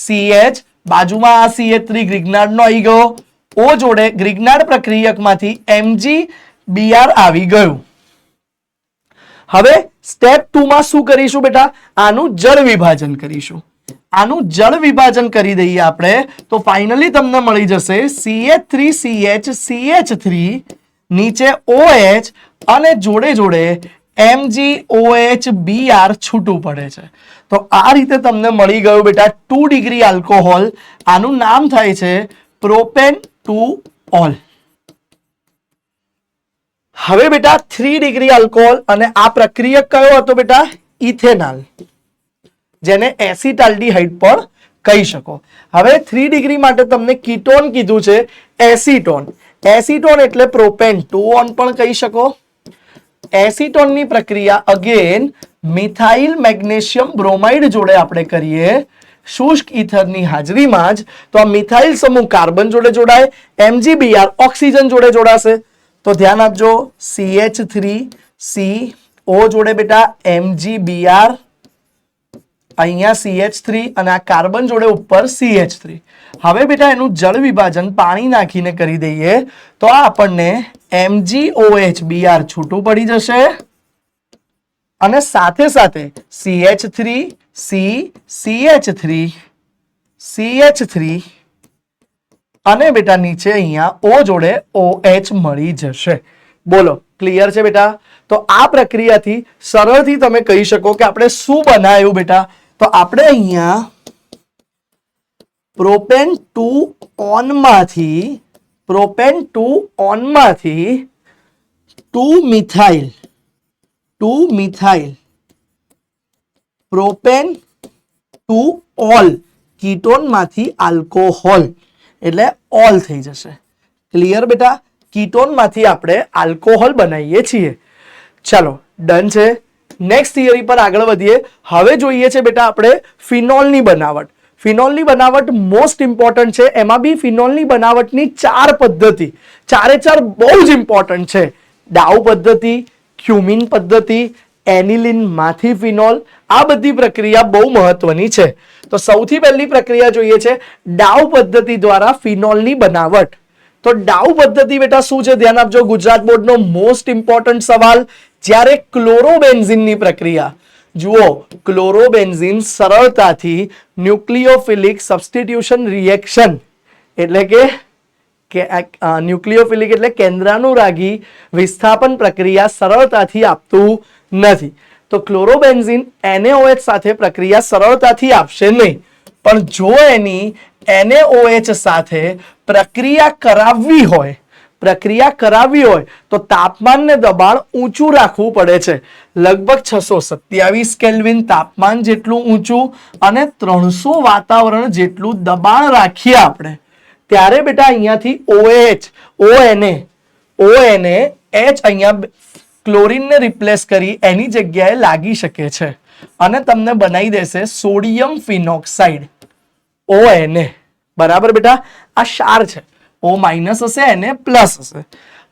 Speaker 1: CH બાજુમાં આ CH3 ગ્રિગ્નાર્ડ નો આવી ગયો. O જોડે ગ્રિગ્નાર્ડ પ્રક્રિયકમાંથી MgBr આવી ગયું. હવે સ્ટેપ 2 માં શું કરીશું બેટા? આનું જળ વિભાજન કરીશું. આનું જળ વિભાજન કરી દઈએ આપણે તો ફાઇનલી તમને મળી જશે CH3CH CH3 નીચે OH અને જોડે જોડે MgOHBr છૂટું પડે છે. તો આ રીતે તમને મળી ગયું બેટા 2 ડિગ્રી આલ્કોહોલ. આનું નામ થાય છે પ્રોપેન 2-ઓલ. હવે બેટા 3 ડિગ્રી આલ્કોહોલ અને આ પ્રક્રિયક કયો હતો બેટા? ઇથેનોલ, જેને એસિટાલ્ડિહાઇડ પણ કહી શકો. હવે 3 ડિગ્રી માટે તમને કીટોન કીધું છે એસિટોન. એસિટોન એટલે પ્રોપેન 2-ઓન પણ કહી શકો. એસિટોનની પ્રક્રિયા અગેન મિથાઇલ મેગ્નેશિયમ બ્રોમાઇડ જોડે આપણે કરીએ શુષ્ક ઈથરની હાજરીમાં જ. તો આ મિથાઇલ સમૂહ કાર્બન જોડે જોડાય, MgBr ઓક્સિજન જોડે જોડાશે. તો ધ્યાન આપજો CH3 CO જોડે બેટા MgBr અહીંયા CH3 અને આ કાર્બન જોડે ઉપર CH3. હવે બેટા એનું જળ વિભાજન પાણી નાખીને કરી દઈએ તો આ આપણને MgOH છૂટું પડી જશે અને સાથે સાથે CH3 C CH3 CH3 અને બેટા નીચે અહીંયા O જોડે OH મળી જશે. બોલો ક્લિયર છે બેટા? તો આ પ્રક્રિયાથી સરળથી તમે કહી શકો કે આપણે શું બનાવ્યું બેટા? તો આપણે અહીંયા પ્રોપેન 2 ઓન માંથી 2 મિથાઇલ પ્રોપેન 2 ઓલ કીટોન માંથી આલ્કોહોલ એટલે ઓલ થઈ જશે. ક્લિયર બેટા? કીટોન માંથી આપણે આલ્કોહોલ બનાવીએ છીએ. ચાલો ડન છે. નેક્સ્ટ થિયરી પર આગળ વધીએ. હવે જોઈએ છે બેટા આપણે ફિનોલની બનાવટ. ફિનોલની બનાવટ મોસ્ટ ઇમ્પોર્ટન્ટ છે. એમાં બી ફિનોલની બનાવટની 4 પદ્ધતિ, ચારે ચાર બહુ જ ઇમ્પોર્ટન્ટ છે. ડાઉ પદ્ધતિ, ક્યુમિન પદ્ધતિ, એનિલિન માંથી ફિનોલ, આ બધી પ્રક્રિયા બહુ મહત્વની છે. તો સૌથી પહેલી પ્રક્રિયા જોઈએ છે ડાઉ પદ્ધતિ દ્વારા ફિનોલની બનાવટ. તો ડાઉ પદ્ધતિ બેટા શું છે? ધ્યાન આપજો, ગુજરાત બોર્ડનો મોસ્ટ ઇમ્પોર્ટન્ટ સવાલ. જ્યારે ક્લોરોબેન્ઝીનની પ્રક્રિયા, જુઓ ક્લોરોબેન્ઝીન સરળતાથી ન્યુક્લિયોફિલિક સબસ્ટિટ્યુશન રિએક્શન એટલે કે ન્યુક્લિયોફિલિક એટલે કેન્દ્રાનુરાગી વિસ્થાપન પ્રક્રિયા સરળતાથી આપતું નથી. તો ક્લોરોબેન્ઝીન NaOH સાથે પ્રક્રિયા સરળતાથી આપશે નહીં, પણ જો એની NaOH સાથે પ્રક્રિયા કરાવવી હોય તો તાપમાન ને દબાણ ઊંચું રાખવું પડે છે. લગભગ 627 કેલ્વિન તાપમાન જેટલું ઊંચું અને 300 વાતાવરણ જેટલું દબાણ રાખીએ આપણે, ત્યારે બેટા અહીંયાથી ONA અહીંયા ક્લોરીનને રિપ્લેસ કરી એની જગ્યાએ લાગી શકે છે અને તમને બનાવી દેશે સોડિયમ ફિનોક્સાઇડ ONA. બરાબર બેટા? આ ક્ષાર છે. O- હશે, Na પ્લસ હશે.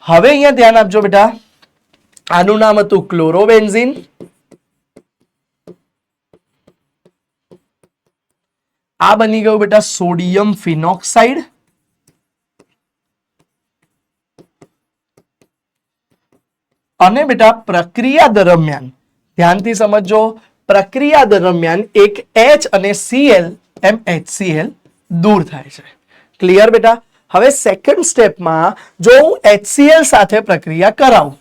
Speaker 1: હવે અહીંયા ધ્યાન આપજો બેટા, આનું નામ હતું ક્લોરોબેન્ઝીન. આ બની ગયું બેટા સોડિયમ ફિનોક્સાઇડ. અને બેટા પ્રક્રિયા દરમિયાન ધ્યાનથી સમજો, પ્રક્રિયા દરમિયાન એક H અને Cl HCl દૂર થાય છે. ક્લિયર બેટા? હવે સેકન્ડ સ્ટેપમાં જો હું HCl સાથે પ્રક્રિયા કરાવું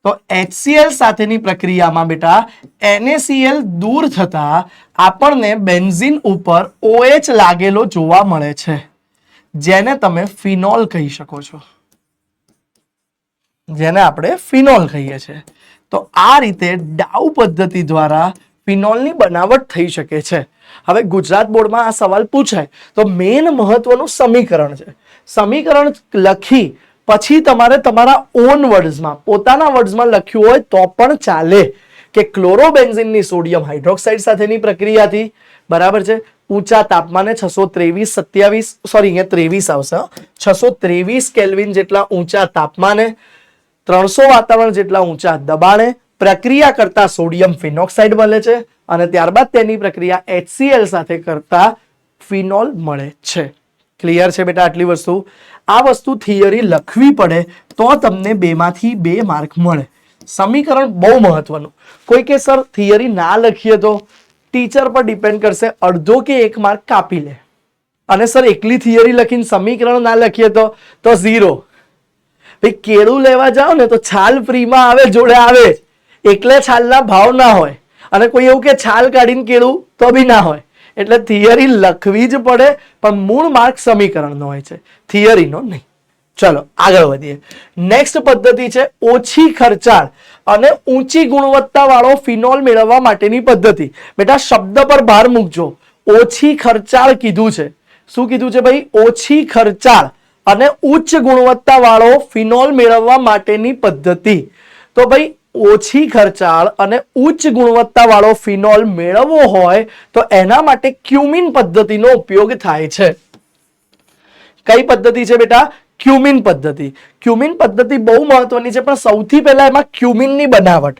Speaker 1: તો HCl સાથેની પ્રક્રિયામાં બેટા NaCl દૂર થતા આપણને બેન્ઝીન ઉપર OH લાગેલો જોવા મળે છે, જેને તમે ફિનોલ કહી શકો છો, જેને આપણે ફિનોલ કહીએ છીએ. તો આ રીતે ડાઉ પદ્ધતિ દ્વારા ફિનોલની બનાવટ થઈ શકે છે. હવે ગુજરાત બોર્ડમાં આ સવાલ પૂછાય તો મેઇન મહત્વનું સમીકરણ છે. સમીકરણ લખી પછી તમારે તમારા ઓન વર્ડ્સમાં, પોતાના વર્ડ્સમાં લખ્યું હોય તો પણ ચાલે કે ક્લોરોબેન્ઝીનની સોડિયમ હાઇડ્રોક્સાઇડ સાથેની પ્રક્રિયાથી, બરાબર છે, ઊંચા તાપમાને 623 કેલ્વિન જેટલા ઊંચા તાપમાને 300 વાતાવરણ જેટલા ઊંચા દબાણે પ્રક્રિયા કરતા સોડિયમ ફિનોક્સાઇડ મળે છે અને ત્યારબાદ તેની પ્રક્રિયા HCl સાથે કરતા ફિનોલ મળે છે. ક્લિયર છે બેટા? આટલી વસ્તુ, આ વસ્તુ થિયરી લખવી પડે તો તમને 2 માંથી 2 માર્ક મળે. સમીકરણ બહુ મહત્વનું. કોઈ કે સર થિયરી ના લખીએ તો ટીચર પર ડિપેન્ડ કરશે, અડધો કે 1 માર્ક કાપી લે. અને સર એકલી થિયરી લખીને સમીકરણ ના લખીએ તો 0. ભાઈ કેળું લેવા જાઓ ને તો છાલ ફ્રીમાં આવે, જોડે આવે, એકલે છાલના ભાવ ના હોય, અને કોઈ એવું કે છાલ કાઢીને કેળું તો બી ના હોય. એટલે થિયરી લખવી જ પડે, પણ મૂળ માર્ક સમીકરણનો હોય છે, થિયરીનો નહીં. ચલો આગળ વધીએ. નેક્સ્ટ પદ્ધતિ છે ઓછી ખર્ચાળ અને ઊંચી ગુણવત્તા વાળો ફિનોલ મેળવવા માટેની પદ્ધતિ. બેટા શબ્દ પર ભાર મૂકજો, ઓછી ખર્ચાળ કીધું છે. શું કીધું છે ભાઈ? ઓછી ખર્ચાળ અને ઉચ્ચ ગુણવત્તા વાળો ફિનોલ મેળવવા માટેની પદ્ધતિ. તો ભાઈ ઓછી ખર્ચાળ અને ઉચ્ચ ગુણવત્તા વાળો ફિનોલ મેળવવો હોય તો એના માટે ક્યુમિન પદ્ધતિનો ઉપયોગ થાય છે. કઈ પદ્ધતિ છે બેટા? ક્યુમિન પદ્ધતિ. ક્યુમિન પદ્ધતિ બહુ મહત્વની છે, પણ સૌથી પહેલા એમાં ક્યુમિનની બનાવટ.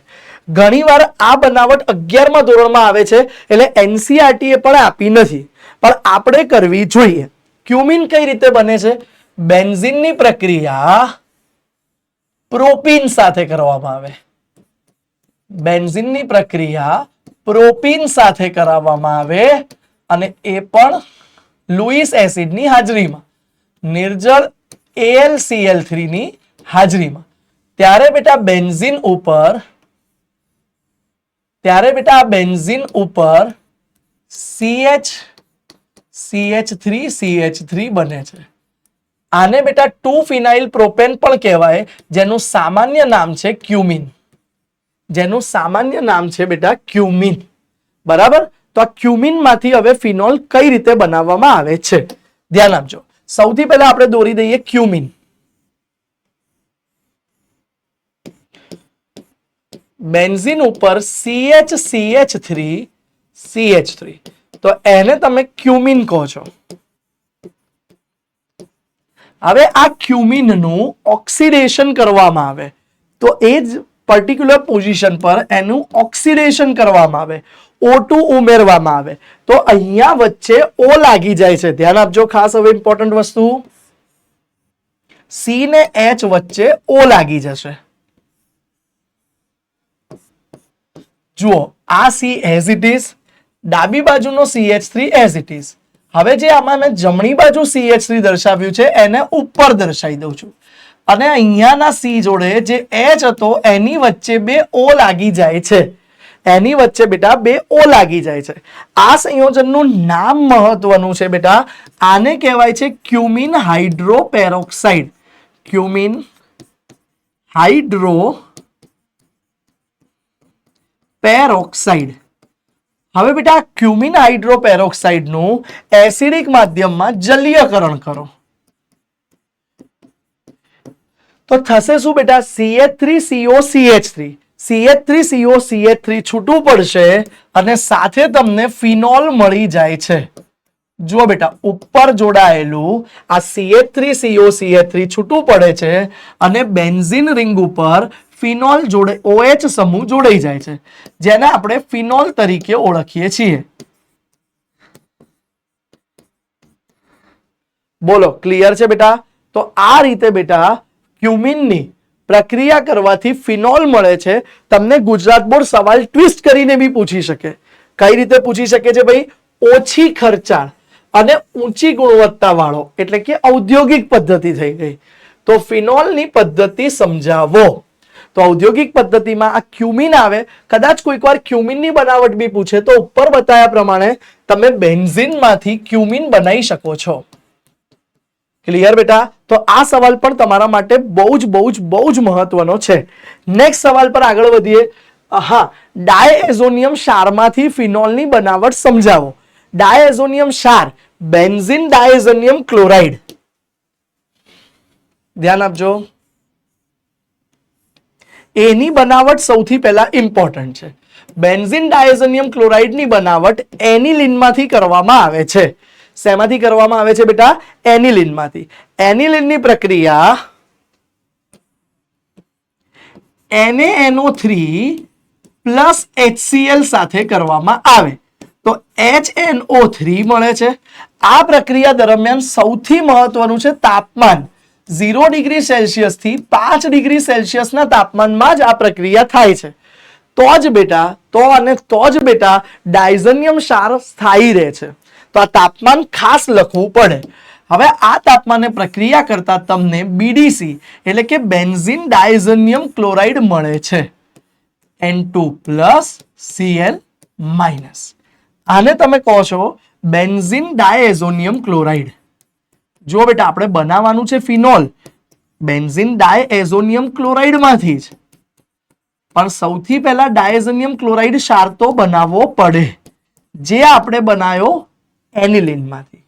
Speaker 1: ઘણીવાર આ બનાવટ 11મા ધોરણમાં આવે છે એટલે એનસીઈઆરટી એ પણ આપી નથી, પણ આપણે કરવી જોઈએ. ક્યુમિન કઈ રીતે બને છે? બેન્ઝીનની પ્રક્રિયા પ્રોપીન સાથે કરવામાં આવે. બેન્ઝીનની પ્રક્રિયા પ્રોપીન સાથે કરાવવામાં આવે અને એ પણ લુઈસ એસિડની હાજરીમાં, નિર્જળ AlCl3 ની હાજરીમાં. ત્યારે બેટા બેન્ઝીન ઉપર CH3CH3 બને છે. આને બેટા 2 પ્રોપેન પણ કહેવાય, જેનું સામાન્ય નામ છે ક્યુમિન. જેનું સામાન્ય નામ છે બેટા ક્યુમિન. બરાબર? તો આ ક્યુમિન માંથી હવે ફિનોલ કઈ રીતે બનાવવામાં આવે છે ધ્યાન આપજો. સૌથી પહેલા આપણે દોરી દઈએ ક્યુમિન. બેન્ઝીન ઉપર CH3 તો એને તમે ક્યુમિન કહો છો. હવે આ ક્યુમિનનું ઓક્સિડેશન કરવામાં આવે તો એ જ પર્ટિક્યુલર પોઝિશન પર એનું ઓક્સિડેશન કરવામાં આવે, O2 ઉમેરવામાં આવે તો અહીંયા વચ્ચે O લાગી જાય છે. ધ્યાન આપજો, ખાસ હવે ઇમ્પોર્ટન્ટ વસ્તુ, C ને H વચ્ચે O લાગી જશે. જુઓ, આ C એઝ ઇટ ઇઝ, ડાબી બાજુનો CH3 એઝ ઇટ ઇઝ. હવે જે આમાં મેં જમણી બાજુ CH3 દર્શાવ્યું છે એને ઉપર દર્શાવી દઉં છું અને અહીંયાના C જોડે જે H હતો એની વચ્ચે બે O લાગી જાય છે. એની વચ્ચે બેટા બે O લાગી જાય છે. આ સંયોજનનું નામ મહત્વનું છે બેટા. આને કહેવાય છે ક્યુમિન હાઇડ્રોપેરોક્સાઇડ. ક્યુમિન હાઇડ્રોપેરોક્સાઇડ. હવે બેટા ક્યુમિન હાઇડ્રોપેરોક્સાઇડ નું એસિડિક માધ્યમમાં જલીયકરણ કરો તો થશે શું બેટા? CH3COCH3. CH3COCH3 છૂટું પડશે અને સાથે તમને ફિનોલ મળી જાય છે. જુઓ બેટા, ઉપર જોડાયેલું આ CH3COCH3 છૂટું પડે છે અને બેન્ઝીન રિંગ ઉપર ફિનોલ જોડે OH સમૂહ જોડાઈ જાય છે, જેને આપણે ફિનોલ તરીકે ઓળખીએ છીએ. બોલો, ક્લિયર છે બેટા? તો આ રીતે બેટા ક્યુમિનની પ્રક્રિયા કરવાથી ફિનોલ મળે છે. તમને ગુજરાત બોર્ડ સવાલ ટ્વિસ્ટ કરીને બી પૂછી શકે. કઈ રીતે પૂછી શકે છે ભાઈ? ઓછી ખર્ચાળ અને ઊંચી ગુણવત્તા વાળો એટલે કે ઔદ્યોગિક પદ્ધતિ થઈ ગઈ, તો ફિનોલની પદ્ધતિ સમજાવો. તો ઔદ્યોગિક પદ્ધતિમાં આ ક્યુમિન આવે. કદાચ કોઈક વાર ક્યુમિનની બનાવટ બી પૂછે તો ઉપર બતાવ્યા પ્રમાણે તમે બેન્ઝીનમાંથી ક્યુમિન બનાવી શકો છો. ક્લિયર બેટા? તો આ સવાલ પણ તમારા માટે બહુ જ મહત્વનો છે. નેક્સ્ટ સવાલ પર આગળ વધીએ. હા, ડાયએઝોનિયમ ક્ષારમાંથી ફિનોલની બનાવટ સમજાવો. ડાયએઝોનિયમ ક્ષાર, બેન્ઝીન ડાયઝોનિયમ ક્લોરાઇડ. ધ્યાન આપજો, એની બનાવટ સૌથી પહેલા ઇમ્પોર્ટન્ટ છે. બેન્ઝીન ડાયઝોનિયમ ક્લોરાઇડની બનાવટ એનિલિનમાંથી કરવામાં આવે છે. શેમાંથી કરવામાં આવે છે બેટા? એનિલિનમાંથી. એનિલિનની પ્રક્રિયા NaNO3 પ્લસ HCl સાથે કરવામાં આવે તો HNO3 મળે છે. આ પ્રક્રિયા દરમિયાન સૌથી મહત્વનું છે તાપમાન. 0 ડિગ્રી સેલ્સિયસ થી 5 ડિગ્રી સેલ્સિયસના તાપમાનમાં જ આ પ્રક્રિયા થાય છે. તો જ બેટા ડાયઝોનિયમ ક્ષાર સ્થાયી રહે છે. તો આ તાપમાન ખાસ લખવું પડે. હવે આ તાપમાને પ્રક્રિયા કરતા તમને BDC એટલે કે બેન્ઝીન ડાયઝોનિયમ ક્લોરાઇડ મળે છે, N2+Cl-. આને તમે કહો છો બેન્ઝીન ડાયઝોનિયમ ક્લોરાઇડ. જો બેટા, આપણે બનાવવાનું છે ફિનોલ બેન્ઝીન ડાયઝોનિયમ ક્લોરાઇડ માંથી જ, પણ સૌથી પહેલા ડાયઝોનિયમ ક્લોરાઇડ ક્ષાર તો બનાવવો પડે, જે આપણે બનાવ્યો એનિલિનમાંથી.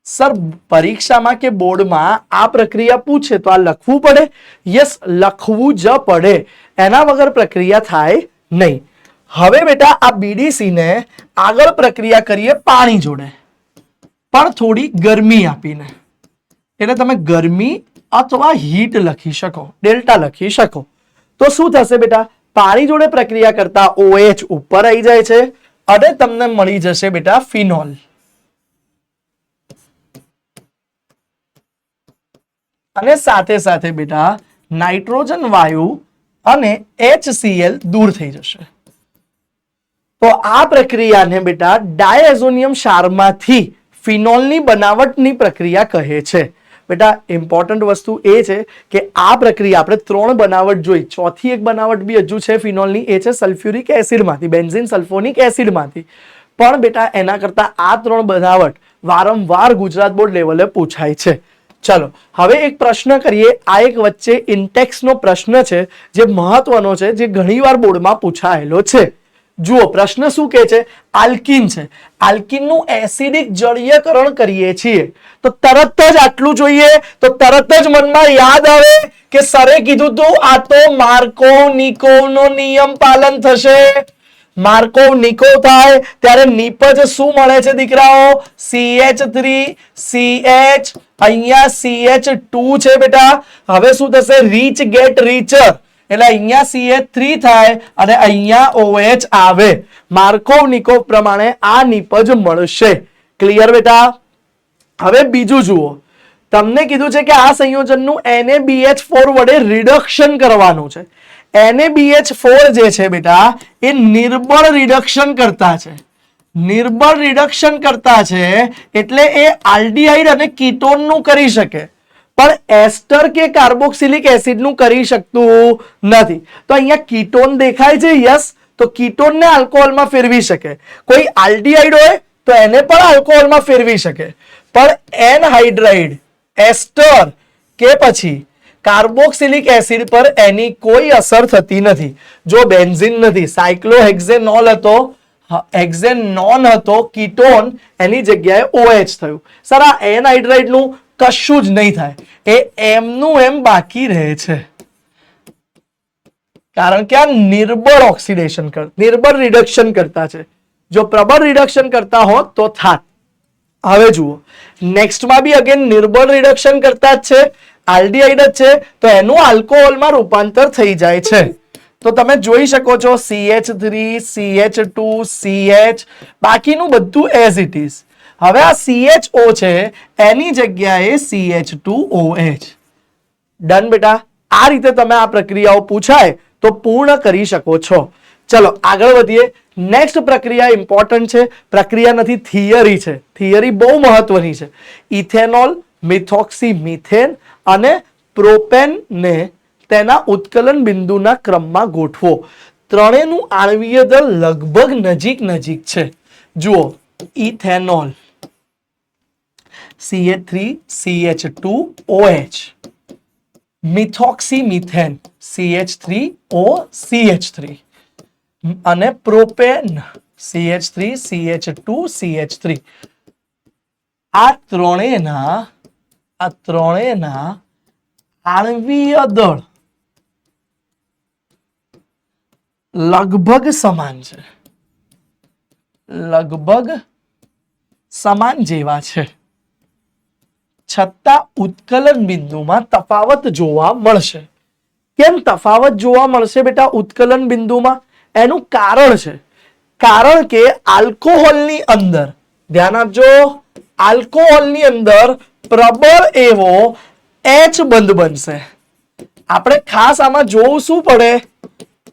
Speaker 1: સર, પરીક્ષામાં કે બોર્ડમાં આ પ્રક્રિયા પૂછે તો આ લખવું પડે? યસ, લખવું જ પડે. એના વગર પ્રક્રિયા થાય નહીં. હવે બેટા આ BDC ને આગળ પ્રક્રિયા કરીએ પાણી જોડે, પણ થોડી ગરમી આપીને. એટલે તમે ગરમી અથવા હીટ લખી શકો, ડેલ્ટા લખી શકો. તો શું થશે બેટા? પાણી જોડે પ્રક્રિયા કરતા OH ઉપર આવી જાય છે અને તમને મળી જશે બેટા ફિનોલ. અને સાથે સાથે બેટા નાઇટ્રોજન વાયુ અને HCl દૂર થઈ જશે. તો આ પ્રક્રિયાને બેટા ડાયઝોનિયમ ક્ષારમાંથી ફિનોલની બનાવટની પ્રક્રિયા કહે છે. બેટા ઇમ્પોર્ટન્ટ વસ્તુ એ છે કે આ પ્રક્રિયા આપણે 3 બનાવટ જોઈ, ચોથી એક બનાવટ બી હજુ છે ફિનોલની, એ છે સલ્ફ્યુરિક એસિડમાંથી, બેન્ઝીન સલ્ફોનિક એસિડમાંથી. પણ બેટા એના કરતા આ 3 બનાવટ વારંવાર ગુજરાત બોર્ડ લેવલે પૂછાય છે. ચલો હવે એક પ્રશ્ન કરીએ. આ એક વચ્ચે ઇન્ટેક્સનો પ્રશ્ન છે જે મહત્વનો છે, જે ઘણીવાર બોર્ડમાં પૂછાયેલો છે. જુઓ પ્રશ્ન શું કહે છે, આલ્કીન છે, આલ્કીનનું એસિડિક જળીયકરણ કરીએ છીએ તો તરત જ આટલું જોઈએ તો તરત જ મનમાં યાદ આવે કે સરે કીધું તું આ તો માર્કોવ-નિકોવનો નિયમ પાલન થશે. માર્કોવ-નિકોવ થાય ત્યારે નિપજ શું મળે છે દીકરાઓ, CH3CH, અહીંયા CH2 છે બેટા. હવે શું થશે, રીચ ગેટ રીચર, એટલે અહીંયા CH3 થાય અને અહીંયા OH આવે. માર્કોવ-નિકોવ પ્રમાણે આ નિપજ મળશે. ક્લિયર બેટા? હવે બીજું જુઓ, તમને કીધું છે કે આ સંયોજનનું NaBH4 વડે રિડક્શન કરવાનું છે. NaBH4 જે છે બેટા એ નિર્બળ રિડક્શન કરતા છે. નિર્બળ રિડક્શન કરતા છે એટલે એ આલ્ડીહાઇડ અને કીટોનનું કરી શકે, પણ એસ્ટર કે કાર્બોક્સિલિક એસિડનું કરી શકતું નથી. તો અહીંયા કીટોન દેખાય છે, યસ, તો કીટોનને આલ્કોહોલમાં ફેરવી શકે. કોઈ આલ્ડીહાઇડ હોય તો એને પણ આલ્કોહોલમાં ફેરવી શકે, પણ એનહાઇડ્રાઇડ, એસ્ટર કે પછી કાર્બોક્સિલિક એસિડ પર એની કોઈ અસર થતી નથી. જો બેન્ઝીન નથી, સાયક્લોહેક્ઝેનોલ હતો, હેક્ઝેનોન હતો, કીટોન એની જગ્યાએ OH થયું. સર આ એનહાઇડ્રાઇડ નું કશું જ નહીં થાય, એ એમનું એમ બાકી રહે છે, કારણ કે આ નિર્બળ ઓક્સિડેશન નિર્બળ રિડક્શન કરતા છે. જો પ્રબળ રિડક્શન કરતા હોત તો થાત. હવે જુઓ નેક્સ્ટમાં બી અગેન નિર્બળ રિડક્શન કરતા જ છે, આલ્ડીહાઇડ જ છે, તો એનું આલ્કોહોલમાં રૂપાંતર થઈ જાય છે. તો તમે જોઈ શકો છો CH3 CH2 CH, બાકીનું બધું એઝ ઇટ ઇઝ. હવે આ CHO છે એની જગ્યાએ CH2OH. ડન બેટા? આ રીતે તમે આ પ્રક્રિયાઓ પૂછાય તો પૂર્ણ કરી શકો છો. ચલો આગળ વધીએ. નેક્સ્ટ પ્રક્રિયા ઇમ્પોર્ટન્ટ છે, પ્રક્રિયા નથી થિયરી છે. થિયરી બહુ મહત્વની છે. ઇથેનોલ, મિથોક્સી મિથેન અને પ્રોપેનને તેના ઉત્કલન બિંદુના ક્રમમાં ગોઠવો. ત્રણેયનું આણ્વીય દળ લગભગ નજીક નજીક છે. જુઓ ethanol CH3CH2OH, methoxy methane CH3OCH3 અને પ્રોપેન CH3CH2CH3. આ ત્રણેયના આણ્વીય દળ લગભગ સમાન છે, લગભગ સમાન જેવા છે, છતાં ઉત્કલન બિંદુમાં તફાવત જોવા મળશે. કેમ તફાવત જોવા મળશે બેટા ઉત્કલન બિંદુમાં? એનું કારણ છે, કારણ કે આલ્કોહોલની અંદર, ધ્યાન આપજો, આલ્કોહોલની અંદર પ્રબળ એવો H બંધ બનશે. આપણે ખાસ આમાં જોવું શું પડે,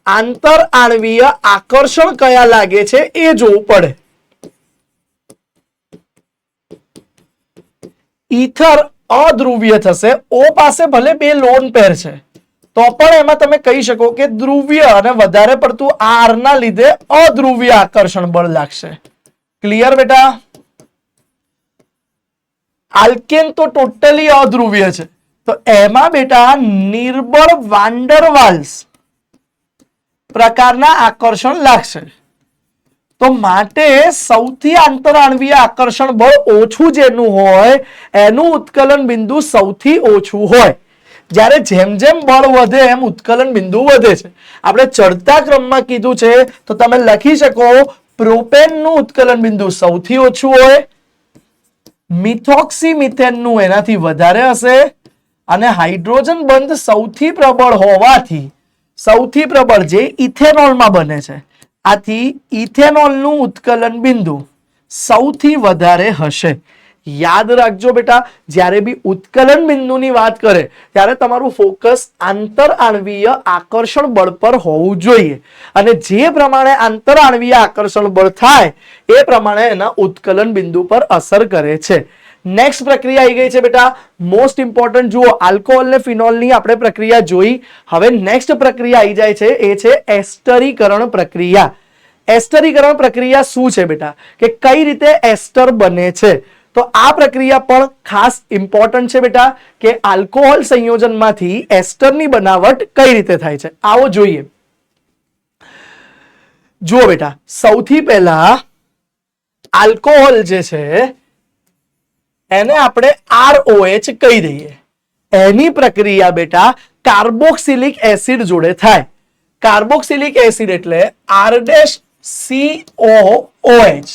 Speaker 1: આંતર આણ્વીય આકર્ષણ કયા લાગે છે એ જોવું પડે. ઈથર અધ્રુવીય થશે, O પાસે ભલે 2 લોન પેર છે તો પણ એમાં તમે કહી શકો કે ધ્રુવીય અને વધારે પડતું R ના લીધે અધ્રુવીય આકર્ષણ બળ લાગશે. ક્લિયર બેટા? આલ્કેન તો ટોટલી અધ્રુવીય છે, તો એમાં બેટા નિર્બળ વાન્ડરવાલ્સ પ્રકારના આકર્ષણ લાગશે. તો માટે સૌથી આંતરઆણ્વીય આકર્ષણ બળ ઓછું જેનું હોય એનું ઉત્કલન બિંદુ સૌથી ઓછું હોય. જ્યારે જેમ જેમ બળ વધે એમ ઉત્કલન બિંદુ વધે છે. આપણે ચડતા ક્રમમાં કીધું છે તો તમે લખી શકો પ્રોપેનનું ઉત્કલન બિંદુ સૌથી ઓછું હોય, મિથોક્સી મિથેનનું એનાથી વધારે હશે, અને હાઇડ્રોજન બંધ સૌથી પ્રબળ હોવાથી સૌથી પ્રબળ જે ઇથેનોલમાં બને છે, આથી ઇથેનોલનું ઉત્કલન બિંદુ સૌથી વધારે હશે. યાદ રાખજો બેટા, જ્યારે બી ઉત્કલન બિંદુની વાત કરે ત્યારે તમારું ફોકસ આંતરઆણવીય આકર્ષણ બળ પર હોવું જોઈએ, અને જે પ્રમાણે આંતરઆણવીય આકર્ષણ બળ થાય એ પ્રમાણે એના ઉત્કલન બિંદુ પર અસર કરે છે. નેક્સ્ટ પ્રક્રિયા આવી ગઈ છે બેટા, મોસ્ટ ઇમ્પોર્ટન્ટ. જુઓ, આલ્કોહોલ ને ફિનોલની આપણે પ્રક્રિયા જોઈ. હવે નેક્સ્ટ પ્રક્રિયા આવી જાય છે, એ છે એસ્ટરીકરણ પ્રક્રિયા. એસ્ટરીકરણ પ્રક્રિયા શું છે બેટા, કે કઈ રીતે એસ્ટર બને છે? તો આ પ્રક્રિયા પણ ખાસ ઇમ્પોર્ટન્ટ છે બેટા, કે આલ્કોહોલ સંયોજનમાંથી એસ્ટરની બનાવટ કઈ રીતે થાય છે. આવો જોઈએ. જુઓ બેટા, સૌથી પહેલા આલ્કોહોલ જે છે એને આપણે ROH કહી દઈએ. એની પ્રક્રિયા બેટા કાર્બોક્સિલિક એસિડ જોડે થાય. કાર્બોક્સિલિક એસિડ એટલે R-COOH.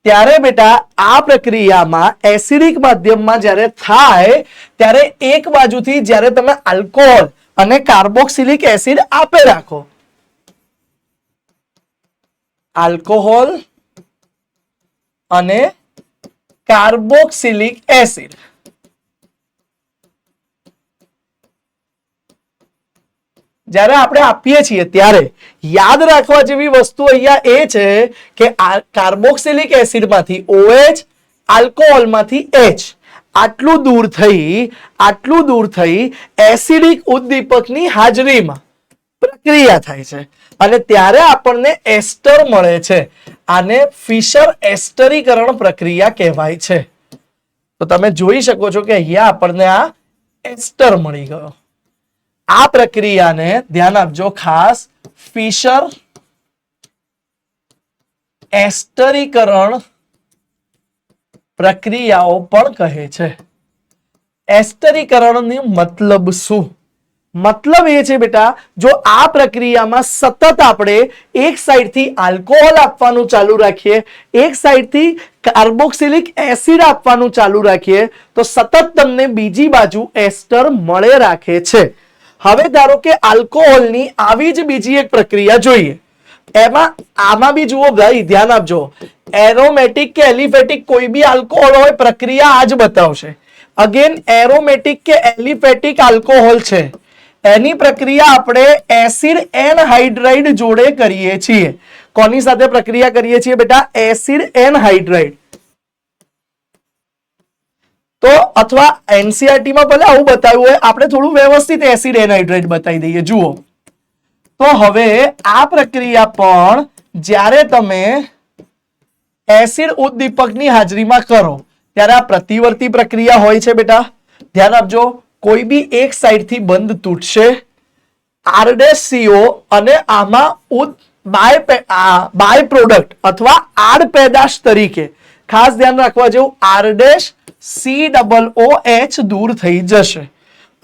Speaker 1: ત્યારે બેટા આ પ્રક્રિયામાં એસિડિક માધ્યમમાં જ્યારે થાય ત્યારે એક બાજુથી જ્યારે તમે આલ્કોહોલ અને કાર્બોક્સિલિક એસિડ આપે રાખો, આલ્કોહોલ અને કાર્બોક્સિલિક એસિડ, જ્યારે આપણે આપીએ છીએ ત્યારે યાદ રાખવા જેવી વસ્તુ અહીંયા એ છે કે કાર્બોક્સિલિક એસિડમાંથી OH, આલ્કોહોલમાંથી H, આટલું દૂર થઈ એસિડિક ઉદ્દીપકની હાજરીમાં પ્રક્રિયા થાય છે અને ત્યારે આપણને એસ્ટર મળે છે. આને ફિશર એસ્ટરીકરણ પ્રક્રિયા કહેવાય છે. તો તમે જોઈ શકો છો કે અહીંયા આપણને આ એસ્ટર મળી ગયો. આ પ્રક્રિયાને ધ્યાન આપજો ખાસ, ફિશર એસ્ટરીકરણ પ્રક્રિયાઓ પણ કહે છે. એસ્ટરીકરણનો મતલબ શું? મતલબ એ છે બેટા, જો આ પ્રક્રિયામાં સતત આપણે એક સાઈડથી આલ્કોહોલ આપવાનું ચાલુ રાખીએ, એક સાઈડથી કાર્બોક્સિલિક એસિડ આપવાનું ચાલુ રાખીએ, તો સતત તમને બીજી બાજુ એસ્ટર મળે રાખે છે. હવે ધારો કે આલ્કોહોલની આવી જ બીજી એક પ્રક્રિયા જોઈએ. આમાં બી જુઓ ભાઈ, ધ્યાન આપજો, એરોમેટિક કે એલિફેટિક કોઈ બી આલ્કોહોલ હોય, પ્રક્રિયા આ જ બતાવશે. અગેન એરોમેટિક કે એલિફેટિક આલ્કોહોલ છે, એની પ્રક્રિયા આપણે એસિડ એનહાઇડ્રાઇડ જોડે કરીએ છીએ. કોની સાથે પ્રક્રિયા કરીએ છીએ બેટા? Acid anhydride. તો અથવા એનસીઆરટી માં ભલે આવું બતાવ્યું હોય, આપણે થોડું વ્યવસ્થિત એસિડ એનહાઇડ્રાઇડ બતાવી દઈએ. જુઓ, તો હવે આ પ્રક્રિયા પણ જ્યારે તમે એસિડ ઉદ્દીપકની હાજરીમાં કરો ત્યારે આ પ્રતિવર્તી પ્રક્રિયા હોય છે બેટા. ધ્યાન આપજો, કોઈ બી એક સાઈડથી બંધ તૂટશે, R-CO અને આમાં બાય પ્રોડક્ટ અથવા આડ પેદાશ તરીકે ખાસ ધ્યાન રાખવા જેવું R-COOH દૂર થઈ જશે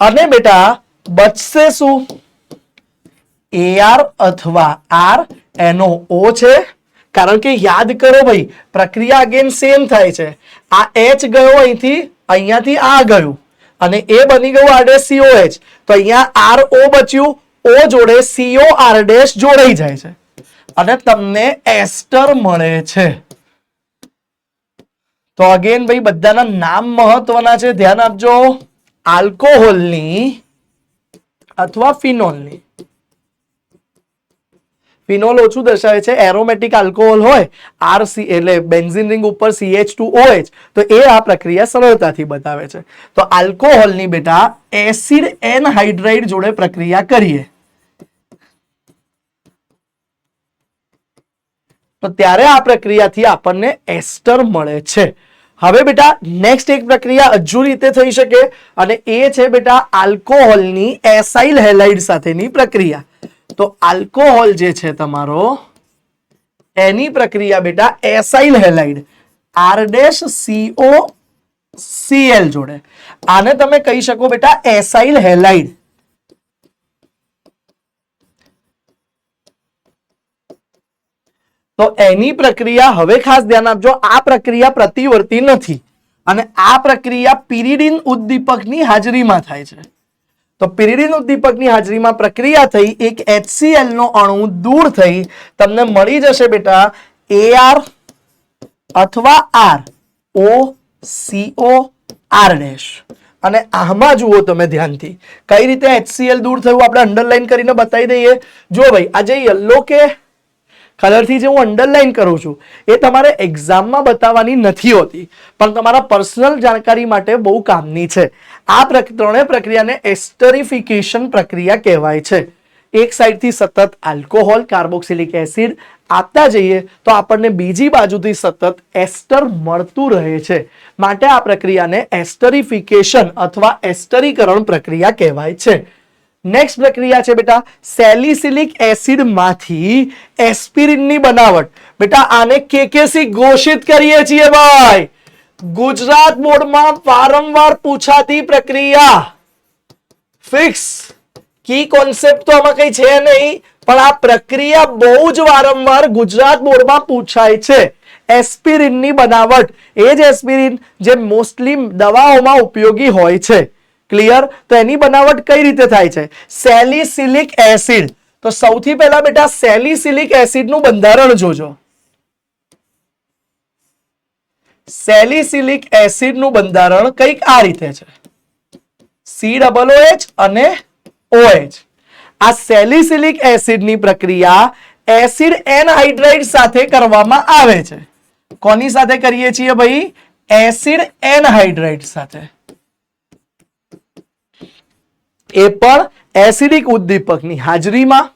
Speaker 1: અને બેટા બચશે શું? AR અથવા RNO છે. કારણ કે યાદ કરો ભાઈ, પ્રક્રિયા અગેન સેમ થાય છે. આ H ગયો અહીંયાથી આ ગયું અને એ બની ગયું R-COH. તો અહીંયા RO બચ્યું, O જોડે COR' જોડાઈ જાય છે અને તમને એસ્ટર મળે છે. તો અગેન ભાઈ બધાના નામ મહત્વના છે, ધ્યાન આપજો. આલ્કોહોલની અથવા ફિનોલની, ફિનોલ ઓછું દર્શાવે છે, એરોમેટિક આલ્કોહોલ હોય RC એટલે બેન્ઝીન રિંગ ઉપર CH2OH, તો એ આ પ્રક્રિયા સરળતાથી બતાવે છે. તો આલ્કોહોલની બેટા એસિડ એનહાઇડ્રાઇડ જોડે પ્રક્રિયા કરીએ તો ત્યારે આ પ્રક્રિયાથી આપણને એસ્ટર મળે છે. હવે બેટા નેક્સ્ટ એક પ્રક્રિયા હજુ રીતે થઈ શકે અને એ છે બેટા આલ્કોહોલની એસાઇલ હેલાઇડ સાથેની પ્રક્રિયા. તો આલ્કોહોલ જે છે તમારો, એની પ્રક્રિયા બેટા એસાઇલ હેલાઇડ R-COCl જોડે, આને તમે કહી શકો બેટા એસાઇલ હેલાઇડ. તો એની પ્રક્રિયા હવે ખાસ ધ્યાન આપજો, આ પ્રક્રિયા પ્રતિવર્તી નથી અને આ પ્રક્રિયા પિરિડીન ઉદ્દીપકની હાજરીમાં થાય છે. તો પિરિડિન ઉદ્દીપકની હાજરીમાં પ્રક્રિયા થઈ, એક HCl નો અણુ દૂર થઈ, તમને મળી જશે બેટા AR અથવા R OCO R ડેશ. અને આમાં જુઓ તમે ધ્યાનથી કઈ રીતે HCl દૂર થયું આપણે અંડરલાઈન કરીને બતાવી દઈએ. જો ભાઈ આ જે યલો કે કલરથી જે હું અંડરલાઈન કરું છું એ તમારે એક્ઝામમાં બતાવવાની નથી હોતી, પણ તમારા પર્સનલ જાણકારી માટે બહુ કામની છે. આ ત્રણેય પ્રક્રિયાને એસ્ટરિફિકેશન પ્રક્રિયા કહેવાય છે. એક સાઈડથી સતત આલ્કોહોલ કાર્બોક્સિલિક એસિડ આપતા જઈએ તો આપણને બીજી બાજુથી સતત એસ્ટર મળતું રહે છે, માટે આ પ્રક્રિયાને એસ્ટરિફિકેશન અથવા એસ્ટરીકરણ પ્રક્રિયા કહેવાય છે. નેક્સ્ટ પ્રક્રિયા છે બેટા સેલિસિલિક એસિડ માંથી એસ્પિરિનની બનાવટ. બેટા આને કેકેસી ઘોષિત કરીએ છીએ ભાઈ. ગુજરાત બોર્ડમાં વારંવાર પૂછાતી પ્રક્રિયા. ફિક્સ કી કોન્સેપ્ટ તો આમાં કઈ છે નહીં, પણ આ પ્રક્રિયા બહુ જ વારંવાર ગુજરાત બોર્ડમાં પૂછાય છે. એસ્પિરિનની બનાવટ, એ જ એસ્પિરિન જે મોસ્ટલી દવાઓમાં ઉપયોગી હોય છે. ક્લિયર? તો એની બનાવટ કઈ રીતે થાય છે? Salicylic acid. તો સૌથી પહેલા બેટા સેલિસિલિક એસિડ નું બંધારણ જોજો. સેલિસિલિક એસિડ નું બંધારણ કંઈક આ રીતે છે, COOH અને OH. આ સેલિસિલિક એસિડ ની પ્રક્રિયા એસિડ એનહાઇડ્રાઇડ સાથે કરવામાં આવે છે. કોની સાથે કરીએ છીએ ભાઈ? એસિડ એનહાઇડ્રાઇડ સાથે. એ પણ એસિડિક ઉદ્દીપકની હાજરીમાં.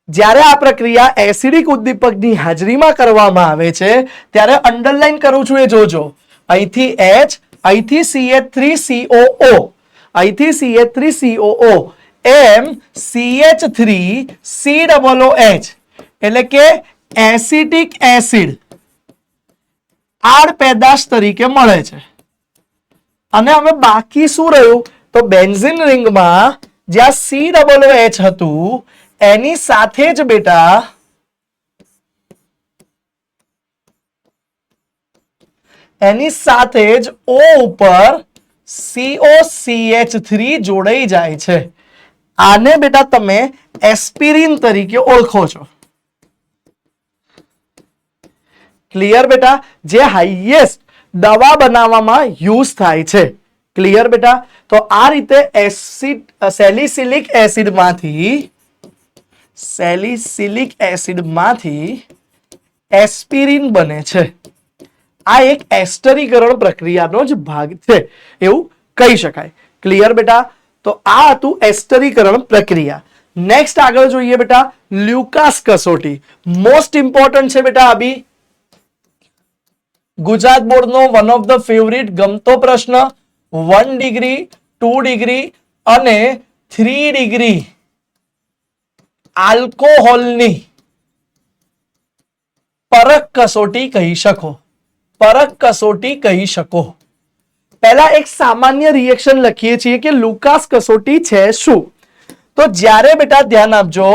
Speaker 1: જ્યારે આ પ્રક્રિયા એસિડિક ઉદ્દીપકની હાજરીમાં કરવામાં આવે છે ત્યારે અંડરલાઈન કરું છું એ જોજો. અહીંથી H, અહીંથી CH3COO, અહીંથી CH3COO, એમ CH3COOH, એટલે કે એસિટિક એસિડ આડ પેદાશ તરીકે મળે છે. અને હવે બાકી શું રહ્યું? તો બેન્ઝીન રિંગમાં જ્યાં COOH હતું એની સાથે જ બેટા એની સાથે જ O ઉપર COCH3 જોડાઈ જાય છે. આને બેટા તમે એસ્પિરિન તરીકે ઓળખો છો. ક્લિયર બેટા? જે હાઈએસ્ટ દવા બનાવવામાં યુઝ થાય છે. ક્લિયર બેટા? તો આ રીતે સેલિસિલિક એસિડમાંથી એસ્પિરિન બને છે. આ એક એસ્ટરીકરણ પ્રક્રિયાનો જ ભાગ છે એવું કહી શકાય. ક્લિયર બેટા? તો આ હતું એસ્ટરીકરણ પ્રક્રિયા. નેક્સ્ટ આગળ જોઈએ બેટા લ્યુકાસ કસોટી. મોસ્ટ ઇમ્પોર્ટન્ટ છે બેટા. આ બી ગુજરાત બોર્ડનો વન ઓફ ધ ફેવરિટ ગમતો પ્રશ્ન. 1 ડિગ્રી, 2 ડિગ્રી અને 3 ડિગ્રી આલ્કોહોલની પરખ કસોટી કહી શકો. પરખ કસોટી કહી શકો. પહેલા એક સામાન્ય રિએક્શન લખીએ છીએ કે લુકાસ કસોટી છે શું? તો જ્યારે બેટા ધ્યાન આપજો,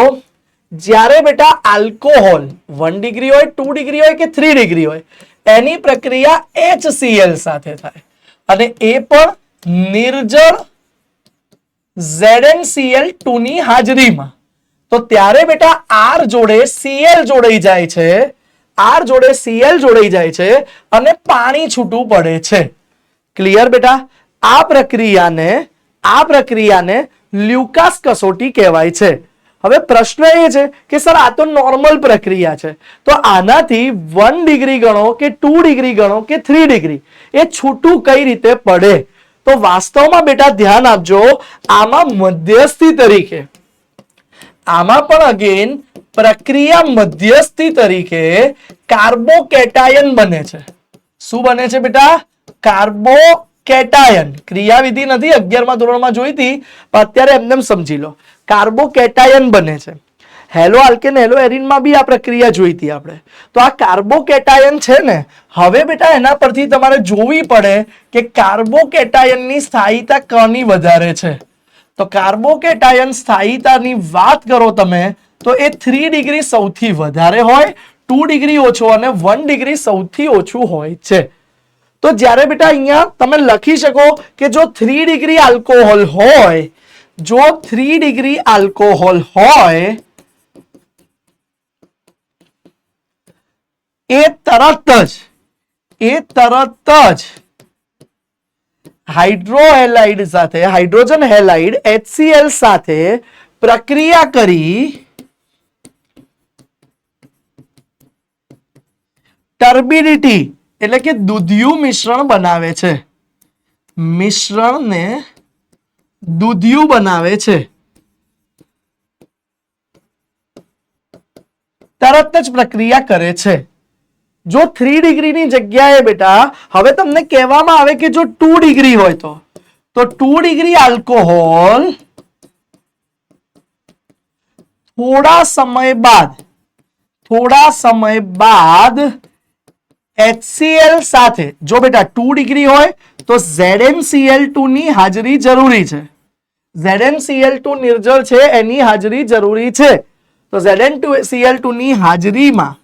Speaker 1: જ્યારે બેટા આલ્કોહોલ 1 ડિગ્રી હોય, 2 ડિગ્રી હોય કે 3 ડિગ્રી હોય, એની પ્રક્રિયા HCl સાથે થાય અને એ પણ નિર્જળ ZnCl2 ની હાજરીમાં. તો ત્યારે બેટા R જોડે Cl જોડાઈ જાય છે, R જોડે Cl જોડાઈ જાય છે અને પાણી છૂટું પડે છે. ક્લિયર બેટા? આ પ્રક્રિયાને લ્યુકાસ કસોટી કહેવાય છે. હવે પ્રશ્ન એ છે કે સર આ તો નોર્મલ પ્રક્રિયા છે, તો આનાથી 1 ડિગ્રી ગણો કે 2 ડિગ્રી ગણો કે 3 ડિગ્રી એ છૂટું કઈ રીતે પડે? તો વાસ્તવમાં બેટા ધ્યાન આપજો, આમાં મધ્યસ્થી તરીકે, આમાં પણ અગેન પ્રક્રિયા મધ્યસ્થી તરીકે કાર્બોકેટાયન બને છે. શું બને છે બેટા? કાર્બોકેટાયન. ક્રિયાવિધિ નથી, 11મા ધોરણમાં જોઈ હતી, પણ અત્યારે એમને સમજી લો. કાર્બોકેટાયન બને છે. હેલો આલ્કેન હેલો એરિનમાં બી આ પ્રક્રિયા જોઈ હતી આપણે. તો આ કાર્બોકેટાયન છે ને, હવે બેટા એના પરથી તમારે જોવી પડે કે કાર્બોકેટાયનની સ્થાયીતા કોની વધારે છે. તો કાર્બોકેટાયન સ્થાયીતાની વાત કરો તમે તો એ 3 ડિગ્રી સૌથી વધારે હોય, 2 ડિગ્રી ઓછો અને 1 ડિગ્રી સૌથી ઓછું હોય છે. તો જ્યારે બેટા અહીંયા તમે લખી શકો કે જો 3 ડિગ્રી આલ્કોહોલ હોય, જો 3 ડિગ્રી આલ્કોહોલ હોય એ તરત જ હાઇડ્રોહેલાઇડ સાથે, હાઇડ્રોજન હેલાઇડ HCl સાથે પ્રક્રિયા કરી ટર્બિડિટી એટલે કે દૂધિયું મિશ્રણ બનાવે છે, મિશ્રણને દૂધિયું બનાવે છે, તરત જ પ્રક્રિયા કરે છે. જો 3 ડિગ્રીની જગ્યાએ બેટા હવે તમને કહેવામાં આવે કે જો 2 ડિગ્રી હોય તો 2 ડિગ્રી આલ્કોહોલ થોડા સમય બાદ HCl સાથે, જો બેટા 2 ડિગ્રી હોય તો ZnCl2 ની હાજરી જરૂરી છે, ZnCl2 નિર્જળ છે એની હાજરી જરૂરી છે. તો ZnCl2 ની હાજરીમાં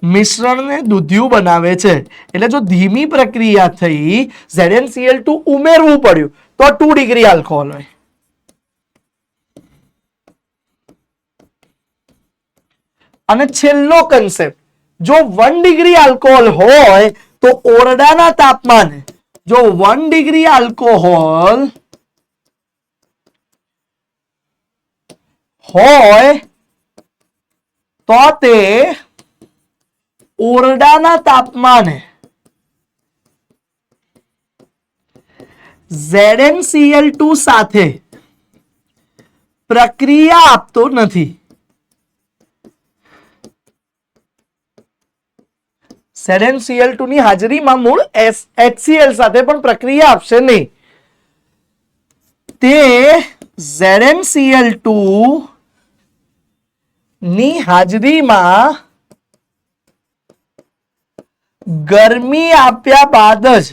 Speaker 1: મિશ્રણને દૂધિયું બનાવે છે. એટલે જો ધીમી પ્રક્રિયા થઈ, ZnCl2 ઉમેરવું પડ્યું તો 2 ડિગ્રી આલ્કોહોલ હોય. અને છેલ્લો કન્સેપ્ટ, જો 1 ડિગ્રી આલ્કોહોલ હોય તો ઓરડાના તાપમાને, જો 1 ડિગ્રી આલ્કોહોલ હોય તો તે ઓરડાના તાપમાને ZnCl2 સાથે પ્રક્રિયા આપતો નથી. ZnCl2 ની હાજરીમાં મૂળ HCl સાથે પણ પ્રક્રિયા આપશે નહીં. તે ZnCl2 ની હાજરીમાં ગરમી આપ્યા બાદ જ,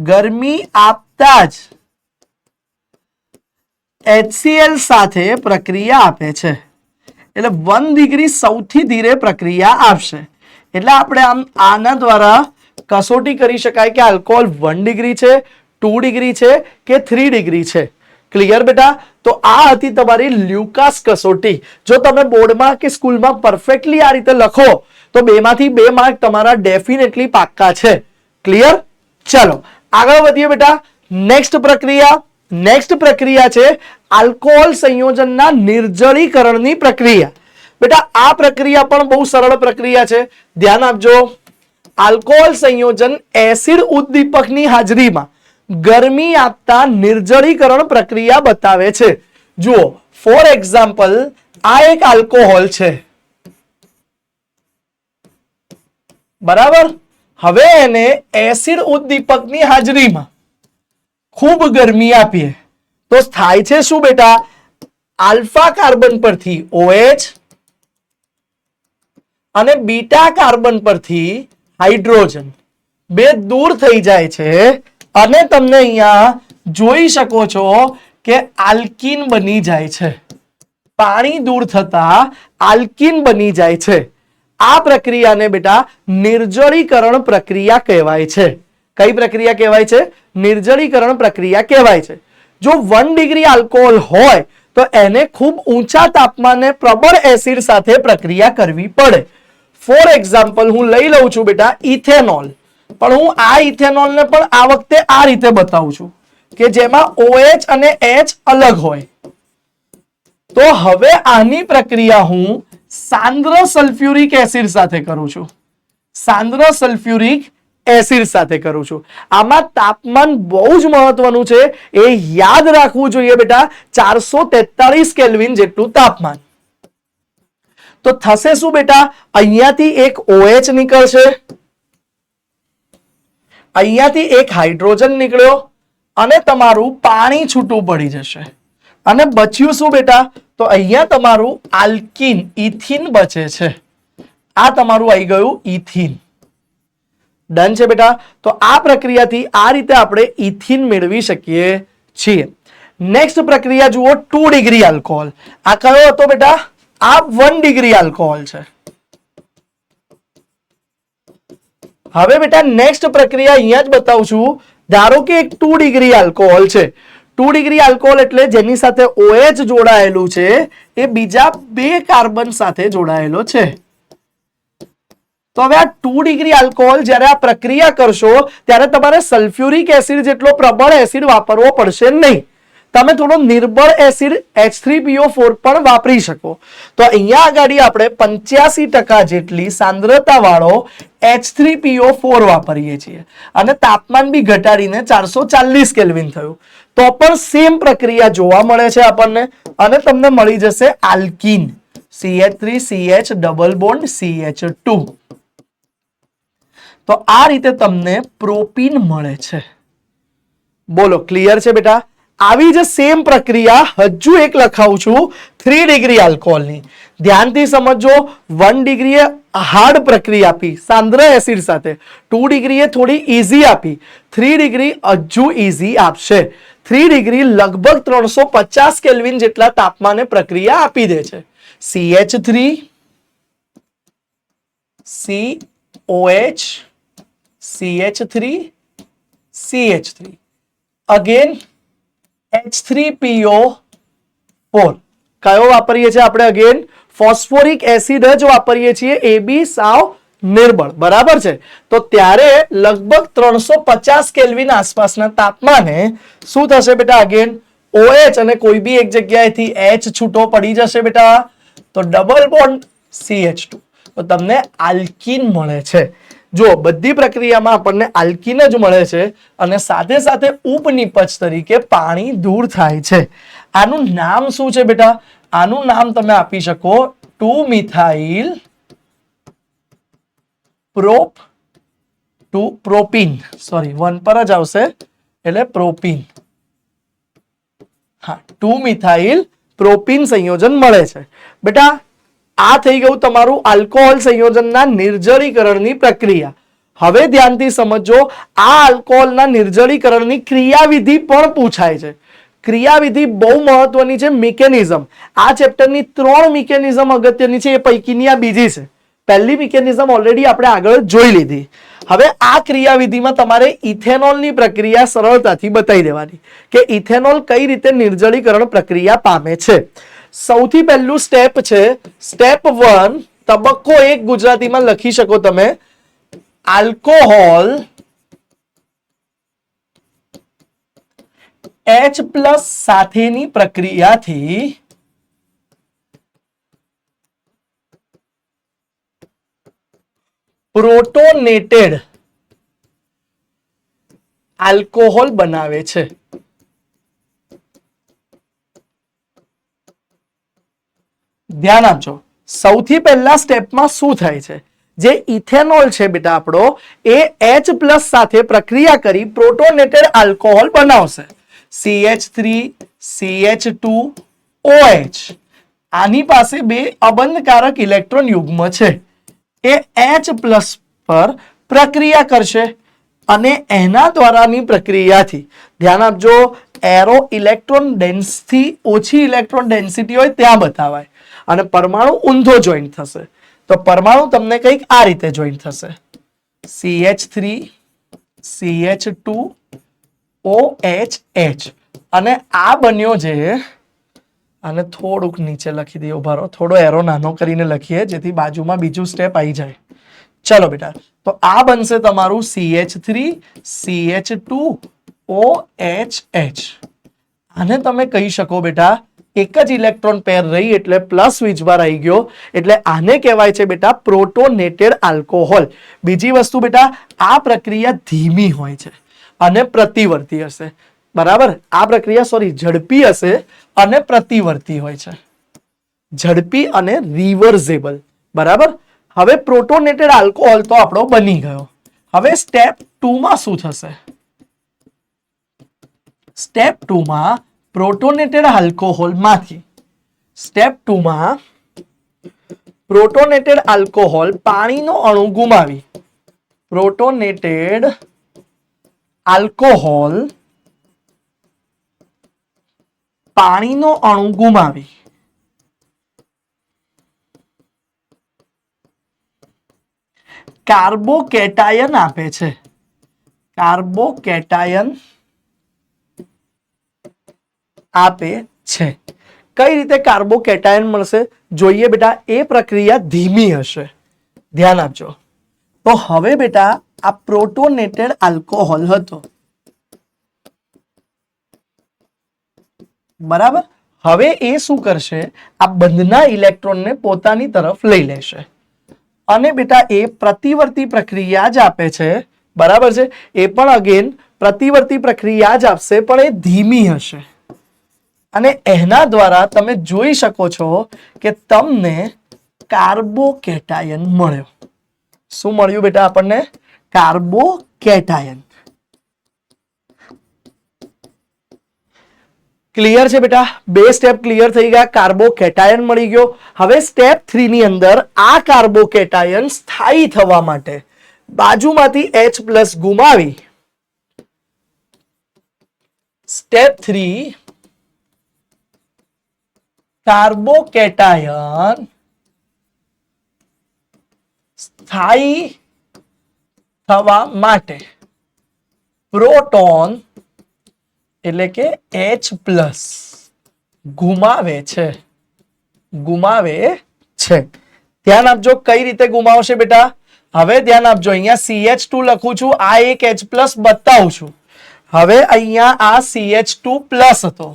Speaker 1: ગરમી આપતા જ HCl સાથે પ્રક્રિયા આપે છે. એટલે 1 ડિગ્રી સૌથી ધીરે પ્રક્રિયા આપશે. એટલે આપણે આના દ્વારા કસોટી કરી શકાય કે આલ્કોહોલ 1 ડિગ્રી છે, 2 ડિગ્રી છે કે 3 ડિગ્રી છે. ક્લિયર બેટા? તો આ હતી તમારી લ્યુકાસ કસોટી. જો તમે બોર્ડમાં કે સ્કૂલમાં પરફેક્ટલી આ રીતે લખો તો 2 માંથી 2 માર્ક તમારા ડેફિનેટલી પાક્કા છે. ક્લિયર? ચલો આગળ વધીએ બેટા. નેક્સ્ટ પ્રક્રિયા છે આલ્કોહોલ સંયોજનના નિર્જળીકરણની પ્રક્રિયા. બેટા આ પ્રક્રિયા પણ બહુ સરળ પ્રક્રિયા છે, ધ્યાન આપજો. આલ્કોહોલ સંયોજન એસિડ ઉદ્દીપકની હાજરીમાં ગરમી આપતા નિર્જળીકરણ પ્રક્રિયા બતાવે છે. જુઓ, ફોર એક્ઝામ્પલ આ એક આલ્કોહોલ છે, બરાબર. હવે એને એસિડ ઉદ્દીપકની હાજરીમાં ખૂબ ગરમી આપીએ તો થાય છે શું બેટા? આલ્ફા કાર્બન પરથી OH અને બીટા કાર્બન પરથી હાઇડ્રોજન બે દૂર થઈ જાય છે અને તમને અહીંયા જોઈ શકો છો કે આલ્કીન બની જાય છે. પાણી દૂર થતા આલ્કીન બની જાય છે. આ પ્રક્રિયાને બેટા નિર્જળીકરણ પ્રક્રિયા કહેવાય છે. કઈ પ્રક્રિયા કહેવાય છે? નિર્જળીકરણ પ્રક્રિયા કહેવાય છે. જો 1 ડિગ્રી આલ્કોહોલ હોય તો એને ખૂબ ઊંચા તાપમાને પ્રબળ એસિડ સાથે પ્રક્રિયા કરવી પડે. ફોર એક્ઝામ્પલ હું લઈ લઉં છું બેટા ઇથેનોલ, પણ હું આ ઇથેનોલને પણ આ વખતે આ રીતે બતાવું છું કે જેમાં OH અને H અલગ હોય. તો હવે આની પ્રક્રિયા હું સાંદ્ર સલ્ફ્યુરિક એસિડ સાથે કરું છું. સાંદ્ર સલ્ફ્યુરિક એસિડ સાથે કરું છું. આમાં તાપમાન બહુ જ મહત્વનું છે, એ યાદ રાખવું જોઈએ બેટા. 443 કેલ્વિન જેટલું તાપમાન. તો થશે શું બેટા? અહીંયાથી એક OH નીકળશે, અહીંયાથી એક હાઇડ્રોજન નીકળ્યો અને તમારું પાણી છૂટું પડી જશે. અને બચ્યું શું બેટા? તો અહીંયા તમારું આલ્કીન ઇથિન બચે છે. આ તમારું આવી ગયું ઇથિન. ડન છે બેટા? તો આ પ્રક્રિયાથી આ રીતે આપણે ઇથિન મેળવી શકીએ છીએ. નેક્સ્ટ પ્રક્રિયા જુઓ, 2 ડિગ્રી આલ્કોહોલ. આ કયો હતો બેટા? આ 1 ડિગ્રી આલ્કોહોલ છે. હવે બેટા નેક્સ્ટ પ્રક્રિયા અહીંયા જ બતાવું છું. ધારો કે એક 2 ડિગ્રી આલ્કોહોલ છે. 2 ડિગ્રી આલ્કોહોલ એટલે જેની સાથે OH જોડાયેલું છે એ બીજા 2 કાર્બન સાથે જોડાયેલો છે. તો હવે આ 2 ડિગ્રી આલ્કોહોલ જ્યારે આ પ્રક્રિયા કરશો ત્યારે તમારે સલ્ફ્યુરિક એસિડ જેટલો પ્રબળ એસિડ વાપરવો પડશે નહીં. તમે થોડો નિર્બળ એસિડ H3PO4 પણ વાપરી શકો. તો અહીંયા આગળ આપણે 85% જેટલી સાંદ્રતા વાળો H3PO4 વાપરીએ છીએ અને તાપમાન બી ઘટાડીને 440 કેલ્વિન થયું. તો પણ સેમ પ્રક્રિયા જોવા મળે છે આપણને અને તમને મળી જશે alkene CH3CH double bond CH2. તો આ રીતે તમને પ્રોપીન મળે છે. બોલો ક્લિયર છે બેટા? આવી જ સેમ પ્રક્રિયા હજુ એક લખાવું છું 3 ડિગ્રી આલ્કોહોલની. ધ્યાનથી સમજો. 1 ડિગ્રીએ હાર્ડ પ્રક્રિયા આપી સાંદ્ર એસિડ સાથે, 2 ડિગ્રીએ થોડી ઈઝી આપી, 3 ડિગ્રી હજુ ઈઝી આપશે. 3 ડિગ્રી લગભગ 350 કેલ્વિન જેટલા તાપમાને પ્રક્રિયા આપી દે છે. CH3 COH CH3 CH3 again H3PO4. કયો વાપરીએ છીએ આપણે? અગેન ફોસ્ફોરિક એસિડ જ વાપરીએ છીએ. એ બી સાવ નિર્બળ. બરાબર છે? તો ત્યારે લગભગ 350 કેલ્વિન આસપાસના તાપમાને શું થશે બેટા? અગેન OH અને કોઈ બી એક જગ્યાએથી H છૂટો પડી જશે બેટા. તો ડબલ બોન્ડ CH2. તો તમને આલ્કીન મળે છે. જો બધી પ્રક્રિયામાં આપણને આલ્કીન જ મળે છે અને સાથે સાથે ઉપનિપજ તરીકે પાણી દૂર થાય છે. આનું નામ શું છે બેટા? આનું નામ તમે આપી શકો 2-મિથાઇલ પ્રોપીન. સોરી 1 પર જ આવશે એટલે પ્રોપીન. હા, 2-મિથાઇલ પ્રોપીન સંયોજન મળે છે બેટા. આ થઈ ગયું તમારું આલ્કોહોલ સંયોજનના નિર્જલીકરણની પ્રક્રિયા. હવે ધ્યાનથી સમજો. આ આલ્કોહોલના નિર્જલીકરણની ક્રિયાવિધિ પણ પૂછાય છે. ક્રિયાવિધિ બહુ મહત્વની છે. મિકેનિઝમ, આ ચેપ્ટરની 3 મિકેનિઝમ અગત્યની છે. એ પૈકીની આ બીજી છે. પહેલી મિકેનિઝમ ઓલરેડી આપણે આગળ જોઈ લીધી. હવે આ ક્રિયાવિધિમાં તમારે ઇથેનોલની પ્રક્રિયા સરળતાથી બતાવી દેવાની કે ઇથેનોલ કઈ રીતે નિર્જલીકરણ પ્રક્રિયા પામે છે. સૌથી પહેલું સ્ટેપ છે સ્ટેપ 1. તબક્કો 1 ગુજરાતીમાં લખી શકો તમે. આલ્કોહોલ H+ સાથેની પ્રક્રિયાથી પ્રોટોનેટેડ આલ્કોહોલ બનાવે છે. ધ્યાન આપજો. સૌથી પહેલા સ્ટેપમાં શું થાય છે? જે ઇથેનોલ છે બેટા આપણો એ H+ સાથે પ્રક્રિયા કરી પ્રોટોનેટેડ આલ્કોહોલ બનાવશે. CH3 CH2 OH. આની પાસે 2 અબંધકારક ઇલેક્ટ્રોન યુગ્મ છે. એ H+ પર પ્રક્રિયા કરશે અને એના દ્વારાની પ્રક્રિયાથી ધ્યાન આપજો. એરો ઇલેક્ટ્રોન ડેન્સથી ઓછી ઇલેક્ટ્રોન ડેન્સિટી હોય ત્યાં બતાવાય અને પરમાણુ ઊંધો જોઈન્ટ થશે. તો પરમાણુ તમને કંઈક આ રીતે જોઈન્ટ થશે. CH3 CH2 OH અને આ બન્યો છે. અને થોડુંક નીચે લખી દઈએ. ઉભા રહો, થોડો એરો નાનો કરીને લખીએ જેથી બાજુમાં બીજું સ્ટેપ આવી જાય. ચલો બેટા, તો આ બનશે તમારું CH3 CH2 OH. આને તમે કહી શકો બેટા એક જ ઇલેક્ટ્રોન પેર રહી એટલે પ્લસ વીજભાર આવી ગયો એટલે આને કહેવાય છે બેટા પ્રોટોનેટેડ આલ્કોહોલ. બીજી વસ્તુ બેટા આ પ્રક્રિયા ધીમી હોય છે અને પ્રતિવર્તી હશે. બરાબર? આ પ્રક્રિયા ઝડપી હશે અને પ્રતિવર્તી હોય છે. ઝડપી અને રિવર્સેબલ. બરાબર? હવે પ્રોટોનેટેડ આલ્કોહોલ તો આપણો બની ગયો. હવે સ્ટેપ 2 માં શું થશે? સ્ટેપ 2 માં પ્રોટોનેટેડ આલ્કોહોલમાંથી સ્ટેપ 2 માં પ્રોટોનેટેડ આલ્કોહોલ પાણીનો અણુ ગુમાવી પ્રોટોનેટેડ આલ્કોહોલ પાણીનો અણુ ગુમાવી કાર્બોકેટાયન આપે છે. કાર્બોકેટાયન આપે છે. કઈ રીતે કાર્બોકેટાયન મળશે જોઈએ બેટા. એ પ્રક્રિયા ધીમી હશે, ધ્યાન આપજો. તો હવે બેટા આ પ્રોટોનેટેડ આલ્કોહોલ હતો, બરાબર. હવે એ શું કરશે, આ બંધના ઇલેક્ટ્રોનને પોતાની તરફ લઈ લેશે અને બેટા એ પ્રતિવર્તી પ્રક્રિયા જ આપે છે, બરાબર છે. એ પણ અગેન પ્રતિવર્તી પ્રક્રિયા જ આપશે, પણ એ ધીમી હશે અને એના દ્વારા તમે જોઈ શકો છો કે તમને કાર્બોકેટાયન મળ્યો. શું મળ્યું બેટા આપણને? કાર્બોકેટાયન. ક્લિયર છે બેટા? બે સ્ટેપ ક્લિયર થઈ ગયા. કાર્બોકેટાયન મળી ગયો. હવે સ્ટેપ 3 ની અંદર આ કાર્બોકેટાયન સ્થાયી થવા માટે બાજુમાંથી H+ ગુમાવી સ્ટેપ 3 કાર્બોકેટાયન સ્થાયી થવા માટે પ્રોટોન એટલે કે H+ ગુમાવે છે. ધ્યાન આપજો કઈ રીતે ગુમાવશે બેટા. હવે ધ્યાન આપજો, અહીંયા CH2 લખું છું, આ એક H+ બતાવું છું. હવે અહીંયા આ CH2+ હતો,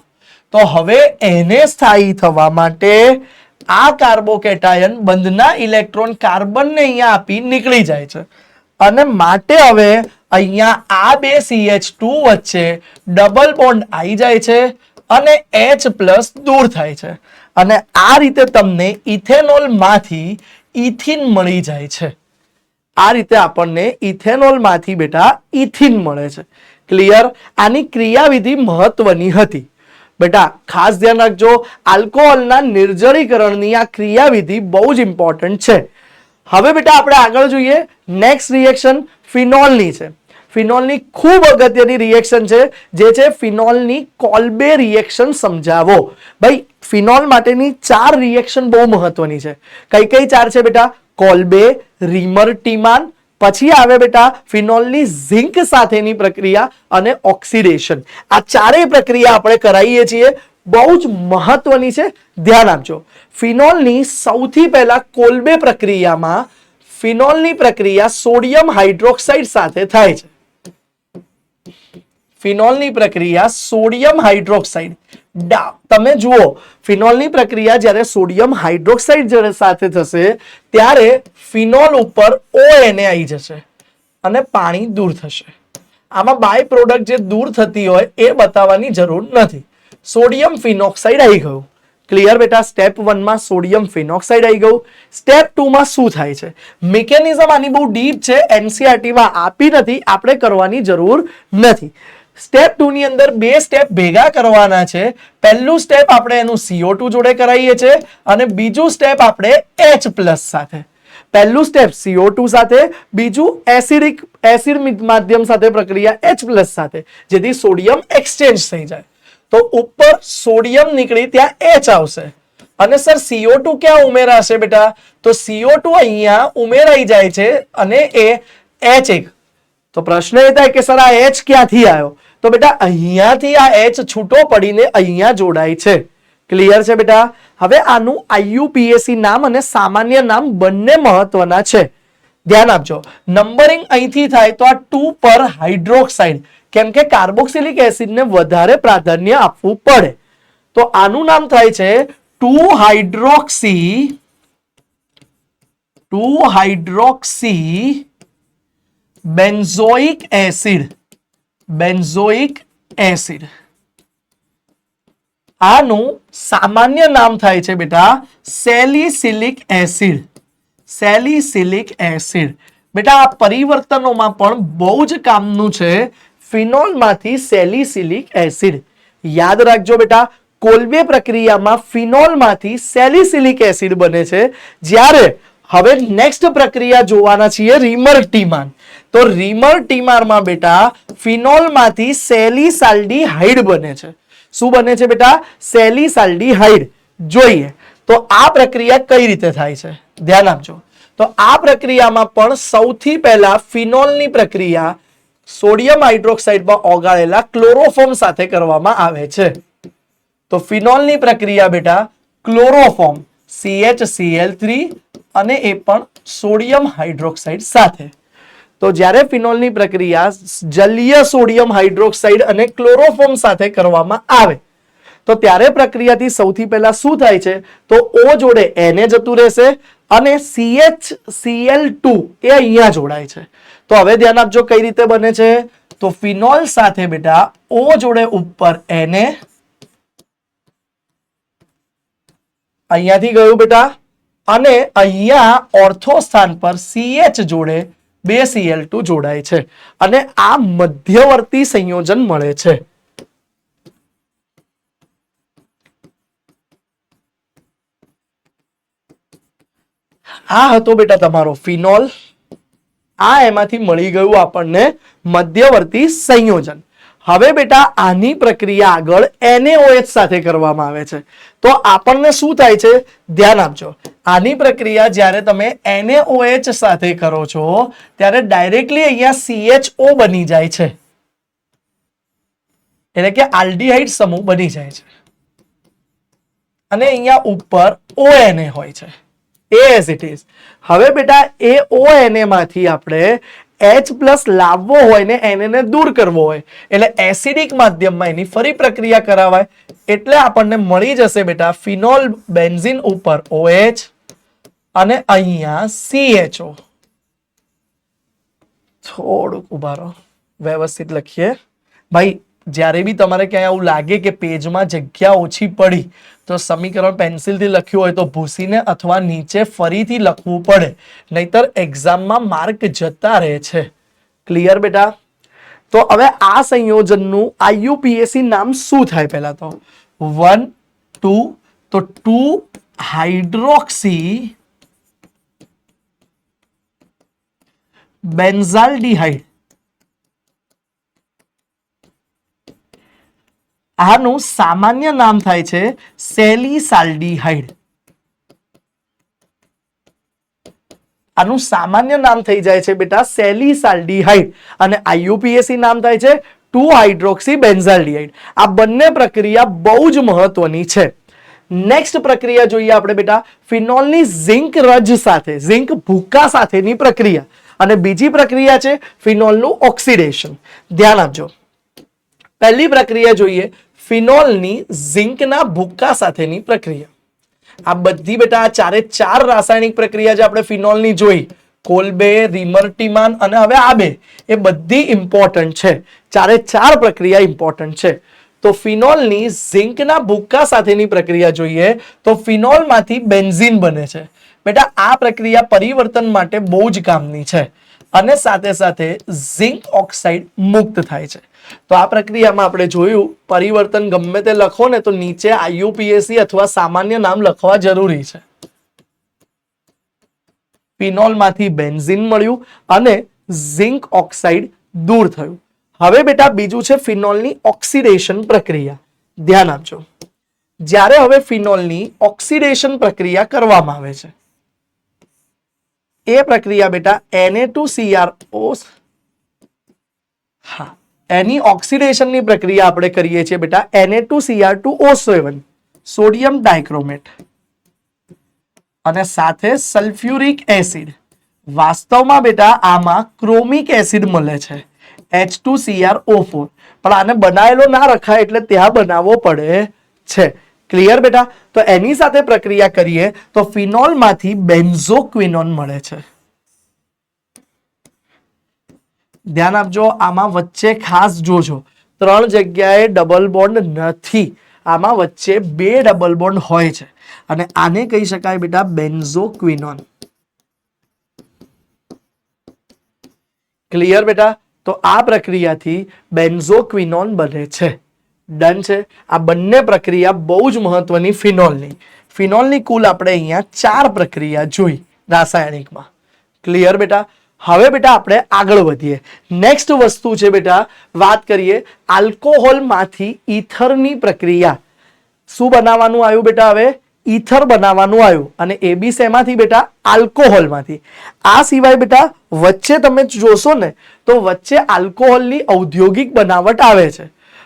Speaker 1: તો હવે એને સ્થાયી થવા માટે આ કાર્બોકેટાયન બંધના ઇલેક્ટ્રોન કાર્બનને અહીંયા આપી નીકળી જાય છે અને માટે હવે અહીંયા આ બે CH2 વચ્ચે ડબલ બોન્ડ આવી જાય છે અને H+ દૂર થાય છે અને આ રીતે તમને ઇથેનોલ માંથી ઇથિન મળી જાય છે. આ રીતે આપણને ઇથેનોલ માંથી બેટા ઇથિન મળે છે. ક્લિયર? આની ક્રિયાવિધિ મહત્વની હતી બેટા, ખાસ ધ્યાન રાખજો. આલ્કોહોલના નિર્જલીકરણની આ ક્રિયાવિધિ બહુ જ ઇમ્પોર્ટન્ટ છે. હવે બેટા આપણે આગળ જોઈએ. નેક્સ્ટ રિએક્શન ફિનોલની છે. ફિનોલની ખૂબ અગત્યની રિએક્શન છે, જે છે ફિનોલની કોલ્બે રિએક્શન. સમજાવો ભાઈ. ફિનોલ માટેની 4 રિએક્શન બહુ મહત્વની છે. કઈ કઈ 4 છે બેટા? કોલ્બે, રીમર ટીમાન, પછી આવે બેટા ફિનોલની ઝિંક સાથેની પ્રક્રિયા અને ઓક્સિડેશન. આ ચારેય પ્રક્રિયા આપણે કરાવીએ છીએ, બહુ જ મહત્વની છે. ધ્યાન આપજો. ફિનોલની સૌથી પહેલા કોલ્બે પ્રક્રિયામાં ફિનોલની પ્રક્રિયા સોડિયમ હાઇડ્રોક્સાઇડ સાથે થાય છે. ફિનોલની પ્રક્રિયા સોડિયમ હાઇડ્રોક્સાઇડ. તમે જુઓ, ફિનોલની પ્રક્રિયા જ્યારે સોડિયમ હાઇડ્રોક્સાઇડ સાથે થશે ત્યારે ફિનોલ ઉપર ONA આવી જશે અને પાણી દૂર થશે. આમાં બાય પ્રોડક્ટ જે દૂર થતી હોય એ બતાવવાની જરૂર નથી. સોડિયમ ફિનોક્સાઇડ આવી ગયું. ક્લિયર બેટા? સ્ટેપ 1 માં સોડિયમ ફિનોક્સાઇડ આવી ગયું. સ્ટેપ 2 માં શું થાય છે? મિકેનિઝમ આની બહુ ડીપ છે, NCERT માં આપી નથી, આપણે કરવાની જરૂર નથી. સ્ટેપ 2 ની અંદર બે સ્ટેપ ભેગા કરવાના છે. પહેલું સ્ટેપ આપણે એનું CO2 જોડે કરાવીએ છીએ અને બીજું સ્ટેપ આપણે H+ સાથે. પહેલું સ્ટેપ CO2 સાથે, બીજું એસિડ માધ્યમ સાથે પ્રક્રિયા H+ સાથે, જેથી સોડિયમ એક્સચેન્જ થઈ જાય. તો ઉપર સોડિયમ નીકળી ત્યાં H આવશે અને સર CO2 ક્યાં ઉમેરાશે બેટા? તો CO2 અહીંયા ઉમેરાઈ જાય છે અને એ H1. તો પ્રશ્ન એ થાય કે સર આ H ક્યાંથી આવ્યો? તો બેટા અહીંયાથી આ H છૂટો પડીને અહીંયા જોડાય છે. ક્લિયર છે બેટા? હવે આનું IUPAC નામ અને સામાન્ય નામ બંને મહત્વના છે. ધ્યાન આપજો. નંબરિંગ અહીંથી થાય તો આ 2 પર હાઇડ્રોક્સાઇડ, કેમ કે કાર્બોક્સિલિક એસિડને વધારે પ્રાધાન્ય આપવું પડે. તો આનું નામ થાય છે 2 હાઇડ્રોક્સી બેન્ઝોઇક એસિડ. આનું સામાન્ય નામ થાય છે બેટા સેલિસિલિક એસિડ. બેટા આ પરિવર્તનોમાં પણ બહુ જ કામનું છે. ફિનોલમાંથી સેલિસિલિક એસિડ. યાદ રાખજો બેટા, કોલ્બે પ્રક્રિયામાં ફિનોલમાંથી સેલિસિલિક એસિડ બને છે. જ્યારે હવે નેક્સ્ટ પ્રક્રિયા જોવાના છીએ રીમર ટીમાન. તો રીમર ટીમારમાં બેટા ફિનોલમાંથી સેલિસાલ્ડીહાઇડ બને છે. શું બને છે બેટા? સેલિસાલ્ડીહાઇડ. જોઈએ તો આ પ્રક્રિયા કઈ રીતે થાય છે, ધ્યાન આપજો. તો આ પ્રક્રિયામાં પણ સૌથી પહેલા ફિનોલની પ્રક્રિયા સોડિયમ હાઇડ્રોક્સાઇડમાં ઓગાળેલા ક્લોરોફોર્મ સાથે કરવામાં આવે છે. તો ફિનોલની પ્રક્રિયા બેટા ક્લોરોફોર્મ CHCl3 અને એ પણ સોડિયમ હાઇડ્રોક્સાઇડ સાથે. તો જ્યારે ફિનોલની પ્રક્રિયા જલીય સોડિયમ હાઇડ્રોક્સાઇડ અને ક્લોરોફોર્મ સાથે કરવામાં આવે તો ત્યારે પ્રક્રિયાથી સૌથી પહેલા શું થાય છે? તો O જોડે Na જતું રહેશે અને CHCl2 એ અહીંયા જોડાય છે. તો હવે ધ્યાન આપજો કઈ રીતે બને છે. તો ફિનોલ સાથે બેટા O જોડે ઉપર Na, અહીંયાથી ગયું બેટા, અને અહીંયા ઓર્થો સ્થાન પર CH જોડે 2Cl2 જોડાય છે અને આ મધ્યવર્તી સંયોજન મળે છે. આ હતો બેટા તમારો ફિનોલ. આ એમાંથી મળી ગયું આપણને મધ્યવર્તી સંયોજન. હવે બેટા આની પ્રક્રિયા આગળ NaOH સાથે કરવામાં આવે છે. તો આપણને શું થાય છે? ધ્યાન આપજો. આની પ્રક્રિયા જ્યારે તમે NaOH સાથે કરો છો ત્યારે ડાયરેક્ટલી અહીંયા CHO બની જાય છે, એટલે કે આલ્ડીહાઇડ સમૂહ બની જાય છે અને અહીંયા ઉપર ONA હોય છે. as it is. હવે બેટા એ ONA માંથી આપણે H+ લાવવો હોય ને એને દૂર કરવો હોય એટલે એસિડિક માધ્યમમાં એની ફરી પ્રક્રિયા કરાવાય એટલે આપણને મળી જશે બેટા ફિનોલ બેન્ઝીન ઉપર OH અને અહીંયા CHO. થોડુંક ઉભા રહો, વ્યવસ્થિત લખીએ ભાઈ. જ્યારે બી તમારે ક્યાંય આવું લાગે કે પેજમાં જગ્યા ઓછી પડી તો સમીકરણ પેન્સિલથી લખ્યું હોય તો ભૂસીને અથવા નીચે ફરીથી લખવું પડે, નહીતર એક્ઝામમાં માર્ક જતા રહે છે. ક્લિયર બેટા? તો હવે આ સંયોજનનું IUPAC નામ શું થાય? પહેલા તો 1 2 તો 2 હાઇડ્રોક્સી બેન્ઝાલ્ડિહાઇડ. આનું સામાન્ય નામ થાય છે સેલિસાલ્ડિહાઇડ. આનું સામાન્ય નામ થઈ જાય છે બેટા સેલિસાલ્ડિહાઇડ અને IUPAC નામ થાય છે 2 હાઇડ્રોક્સી બેન્ઝાલ્ડિહાઇડ. આ બંને પ્રક્રિયા બહુ જ મહત્વની છે. નેક્સ્ટ પ્રક્રિયા જોઈએ આપણે બેટા ફિનોલની ઝિંક રજ સાથે, ઝિંક ભૂકા સાથેની પ્રક્રિયા, અને બીજી પ્રક્રિયા છે ફિનોલનું ઓક્સિડેશન. ધ્યાન આપજો. પહેલી પ્રક્રિયા જોઈએ ફિનોલની ઝિંકના ભૂકા સાથેની પ્રક્રિયા. આ બધી બેટા આ ચારે ચાર રાસાયણિક પ્રક્રિયા જે આપણે ફિનોલની જોઈ, કોલ્બે, રિમર્ટીમાન અને હવે આ બે, એ બધી ઇમ્પોર્ટન્ટ છે. ચારે ચાર પ્રક્રિયા ઇમ્પોર્ટન્ટ છે. તો ફિનોલની ઝિંકના ભૂકા સાથેની પ્રક્રિયા જોઈએ તો ફિનોલમાંથી બેન્ઝીન બને છે. બેટા આ પ્રક્રિયા પરિવર્તન માટે બહુ જ કામની છે અને સાથે સાથે ઝિંક ઓક્સાઇડ મુક્ત થાય છે. તો આ પ્રક્રિયામાં આપણે જોયું પરિવર્તન ગમે તે લખો ને તો નીચે IUPAC અથવા સામાન્ય નામ લખવા જરૂરી છે. ફિનોલમાંથી બેન્ઝીન મળ્યું અને ઝિંક ઓક્સાઇડ દૂર થયું. હવે બેટા બીજું છે ફિનોલની ઓક્સિડેશન પ્રક્રિયા. ધ્યાન આપજો. જ્યારે હવે ફિનોલની ઓક્સિડેશન પ્રક્રિયા કરવામાં આવે છે એ પ્રક્રિયા બેટા Na2CrO, હા, એની ઓક્સિડેશનની પ્રક્રિયા આપણે કરીએ છીએ બેટા Na2Cr2O7 સોડિયમ ડાયક્રોમેટ અને સાથે સલ્ફ્યુરિક એસિડ. વાસ્તવમાં બેટા આમાં ક્રોમિક એસિડ મળે છે H2CrO4, પણ આને બનાવેલો ના રખાય એટલે ત્યાં બનાવવો પડે છે. ક્લિયર બેટા? તો એની સાથે પ્રક્રિયા કરીએ તો ફિનોલમાંથી બેન્ઝોક્વિનોન મળે છે. ધ્યાન આપજો, આમાં વચ્ચે ખાસ જોજો 3 જગ્યાએ ડબલ બોન્ડ નથી, આમાં વચ્ચે 2 ડબલ બોન્ડ હોય છે અને આને કહી શકાય બેટા બેન્ઝોક્વિનોન. ક્લિયર બેટા? તો આ પ્રક્રિયાથી બેન્ઝોક્વિનોન બને છે. ડન છે. આ બંને પ્રક્રિયા બહુ જ મહત્વની ફિનોલની. ફિનોલની કુલ આપણે અહીંયા 4 પ્રક્રિયા જોઈ રાસાયણિકમાં. ક્લિયર બેટા? હવે બેટા આપણે આગળ વધીએ. નેક્સ્ટ વસ્તુ છે બેટા, વાત કરીએ આલ્કોહોલમાંથી ઈથરની પ્રક્રિયા. શું બનાવવાનું આવ્યું બેટા? હવે ઈથર બનાવવાનું આવ્યું અને એ બી શેમાંથી બેટા? આલ્કોહોલમાંથી. આ સિવાય બેટા વચ્ચે તમે જોશો ને તો વચ્ચે આલ્કોહોલની ઔદ્યોગિક બનાવટ આવે છે,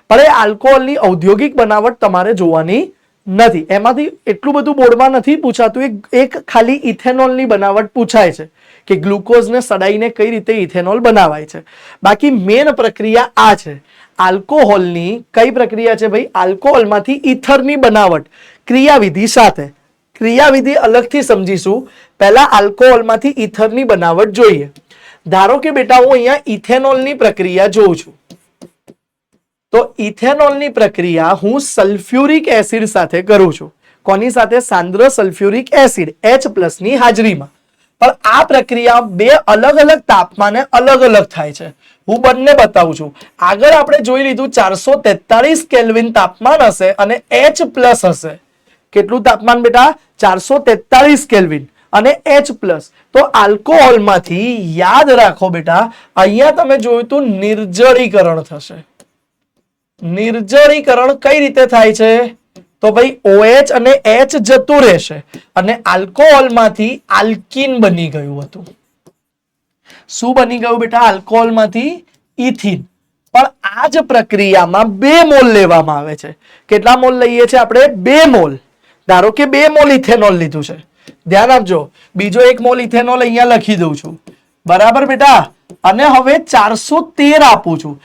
Speaker 1: પણ એ આલ્કોહોલની ઔદ્યોગિક બનાવટ તમારે જોવાની નથી. એમાંથી એટલું બધું બોર્ડમાં નથી પૂછાતું. એક ખાલી ઇથેનોલની બનાવટ પૂછાય છે કે ગ્લુકોઝને સડાઈને કઈ રીતે ઇથેનોલ બનાવાય છે. બાકી મેન પ્રક્રિયા આ છે. આલ્કોહોલની કઈ પ્રક્રિયા છે ભાઈ? આલ્કોહોલમાંથી ઈથરની બનાવટ ક્રિયાવિધિ સાથે. ક્રિયાવિધિ અલગથી સમજીશું, પહેલા આલ્કોહોલમાંથી ઈથરની બનાવટ જોઈએ. ધારો કે બેટા હું અહીંયા ઇથેનોલની પ્રક્રિયા જોઉં છું, તો ઇથેનોલની પ્રક્રિયા હું સલ્ફ્યુરિક એસિડ સાથે કરું છું. કોની સાથે? સાંદ્ર સલ્ફ્યુરિક એસિડ H+ ની હાજરીમાં. પણ આ પ્રક્રિયા બે અલગ અલગ તાપમાને અલગ અલગ થાય છે. હું બંને બતાવું છું. આગળ આપણે જોઈ લીધું 443 કેલ્વિન તાપમાન હશે અને H+ હશે. કેટલું તાપમાન બેટા? 443 કેલ્વિન અને H+. તો આલ્કોહોલમાંથી યાદ રાખો બેટા, અહીંયા તમે જોયું તું નિર્જળીકરણ થશે. નિર્જળીકરણ કઈ રીતે થાય છે? તો ભાઈ OH અને H જતું રહેશે અને આલ્કોહોલમાંથી આલ્કીન બની ગયું હતું. શું બની ગયું બેટા? આલ્કોહોલમાંથી ઇથિન. પણ આ જ પ્રક્રિયામાં 2 મોલ લેવામાં આવે છે. કેટલા મોલ લઈએ છીએ આપણે? 2 મોલ. ધારો કે 2 મોલ ઇથેનોલ લીધું છે, ધ્યાન આપજો. બીજો 1 મોલ ઇથેનોલ અહીંયા લખી દઉં છું, બરાબર બેટા? અને હવે 413 આપું છું.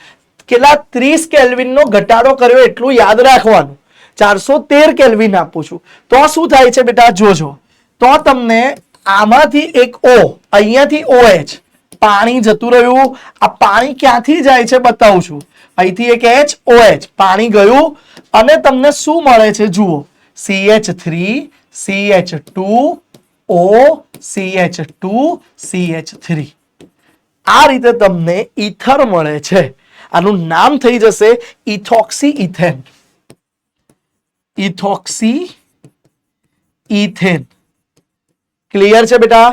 Speaker 1: કેટલા? 30 કેલ્વિનનો ઘટાડો કર્યો એટલું યાદ રાખવાનું. 413 કેલ્વિન આપું છું તો શું થાય છે બેટા? જોજો. તો તમને આમાંથી એક O, અહીંયાથી OH, પાણી જતું રહ્યું. આ પાણી ક્યાંથી જાય છે બતાવું છું. અહીંથી એક H, OH, પાણી ગયું અને તમને શું મળે છે? જુઓ, CH3, CH2, O, CH2, CH3. આ રીતે તમને ઈથર મળે છે. આનું નામ થઈ જશે ethoxy ethane. Ethoxy ethane. Clear છે બેટા?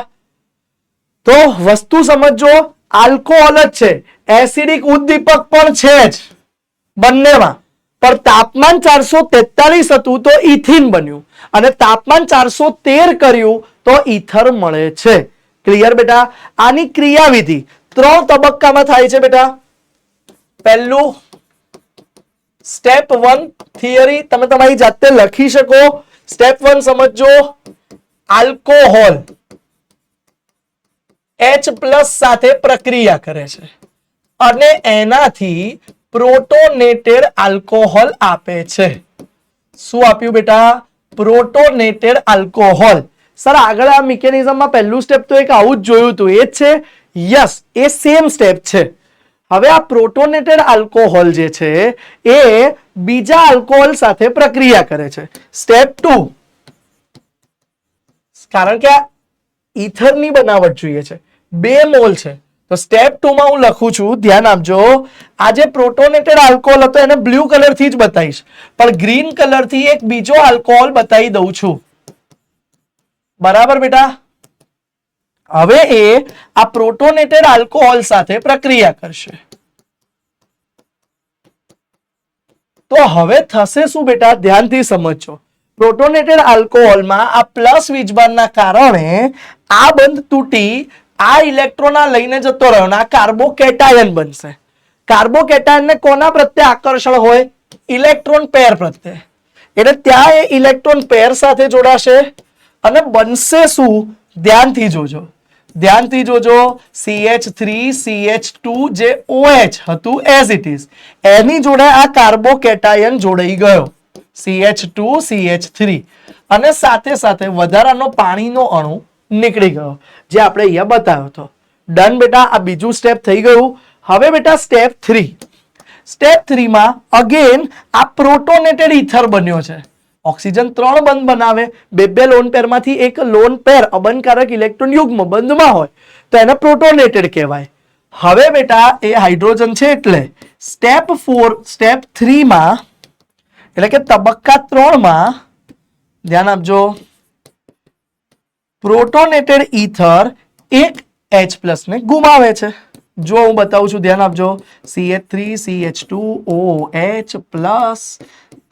Speaker 1: તો વસ્તુ સમજો, આલ્કોહોલ જ છે, એસિડિક ઉદ્દીપક પણ છે જ બંનેમાં, પણ તાપમાન 443 હતું તો ઇથિન બન્યું અને તાપમાન 413 કર્યું તો ઈથર મળે છે. ક્લિયર બેટા? આની ક્રિયાવિધિ 3 તબક્કામાં થાય છે બેટા. પહેલું સ્ટેપ 1 થિયરી તમે તમારી જાતે લખી શકો. સ્ટેપ 1 સમજો, આલ્કોહોલ H+ સાથે પ્રક્રિયા કરે છે અને એનાથી પ્રોટોનેટેડ આલ્કોહોલ આપે છે. શું આપ્યું બેટા? પ્રોટોનેટેડ આલ્કોહોલ. સર આગળ આ મિકેનિઝમમાં પહેલું સ્ટેપ તો એક આવું જ જોયું હતું, એ જ છે? યસ, એ સેમ સ્ટેપ છે. હવે આ પ્રોટોનેટેડ આલ્કોહોલ જે છે એ બીજા આલ્કોહોલ સાથે પ્રક્રિયા કરે છે. સ્ટેપ 2, કારણ કે આ ઈથરની બનાવટ જોઈએ છે, 2 મોલ છે, તો સ્ટેપ 2 માં હું લખું છું, ધ્યાન આપજો. આ જે પ્રોટોનેટેડ આલ્કોહોલ હતો એને બ્લુ કલર થી જ બતાવીશ, પણ ગ્રીન કલર થી એક બીજો આલ્કોહોલ બતાવી દઉં છું, બરાબર બેટા? હવે એ આ પ્રોટોનેટેડ આલ્કોહોલ સાથે પ્રક્રિયા કરશે. તો હવે થશે શું બેટા? ધ્યાનથી સમજજો. પ્રોટોનેટેડ આલ્કોહોલમાં આ પ્લસ વીજભારના કારણે આ બંધ તૂટી આ ઇલેક્ટ્રોન લઈને જતો રહ્યો, આ કાર્બોકેટાયન બનશે. કાર્બોકેટાયન ને કોના પ્રત્યે આકર્ષણ હોય? ઇલેક્ટ્રોન પેર પ્રત્યે. એટલે ત્યાં એ ઇલેક્ટ્રોન પેર સાથે જોડાશે અને બનશે શું? ધ્યાનથી જોજો, ધ્યાનથી જોજો. CH3 CH2 જે OH હતું એઝ ઇટ ઇઝ, એની જોડે આ કાર્બોકેટાયન જોડાઈ ગયો, CH2 CH3, અને સાથે સાથે વધારાનો પાણીનો અણુ નીકળી ગયો, જે આપણે અહીંયા બતાવ્યો હતો. ડન બેટા? આ બીજું સ્ટેપ થઈ ગયું. હવે બેટા સ્ટેપ 3. સ્ટેપ 3 માં અગેન આ પ્રોટોનેટેડ ઈથર બન્યો છે. ઓક્સિજન 3 બંધ બનાવે, બે લોન પેર માંથી એક લોન પેર અબંધકારક ઇલેક્ટ્રોન યુગ્મ બંધમાં હોય તો એને પ્રોટોનેટેડ કહેવાય. હવે બેટા એ હાઇડ્રોજન છે એટલે સ્ટેપ 4, સ્ટેપ 3 માં એટલે કે તબક્કા 3 માં ધ્યાન આપજો, પ્રોટોનેટેડ ઈથર એક H+ ને ગુમાવે છે. જો હું બતાવું છું, ધ્યાન આપજો. CH3 CH2 OH+,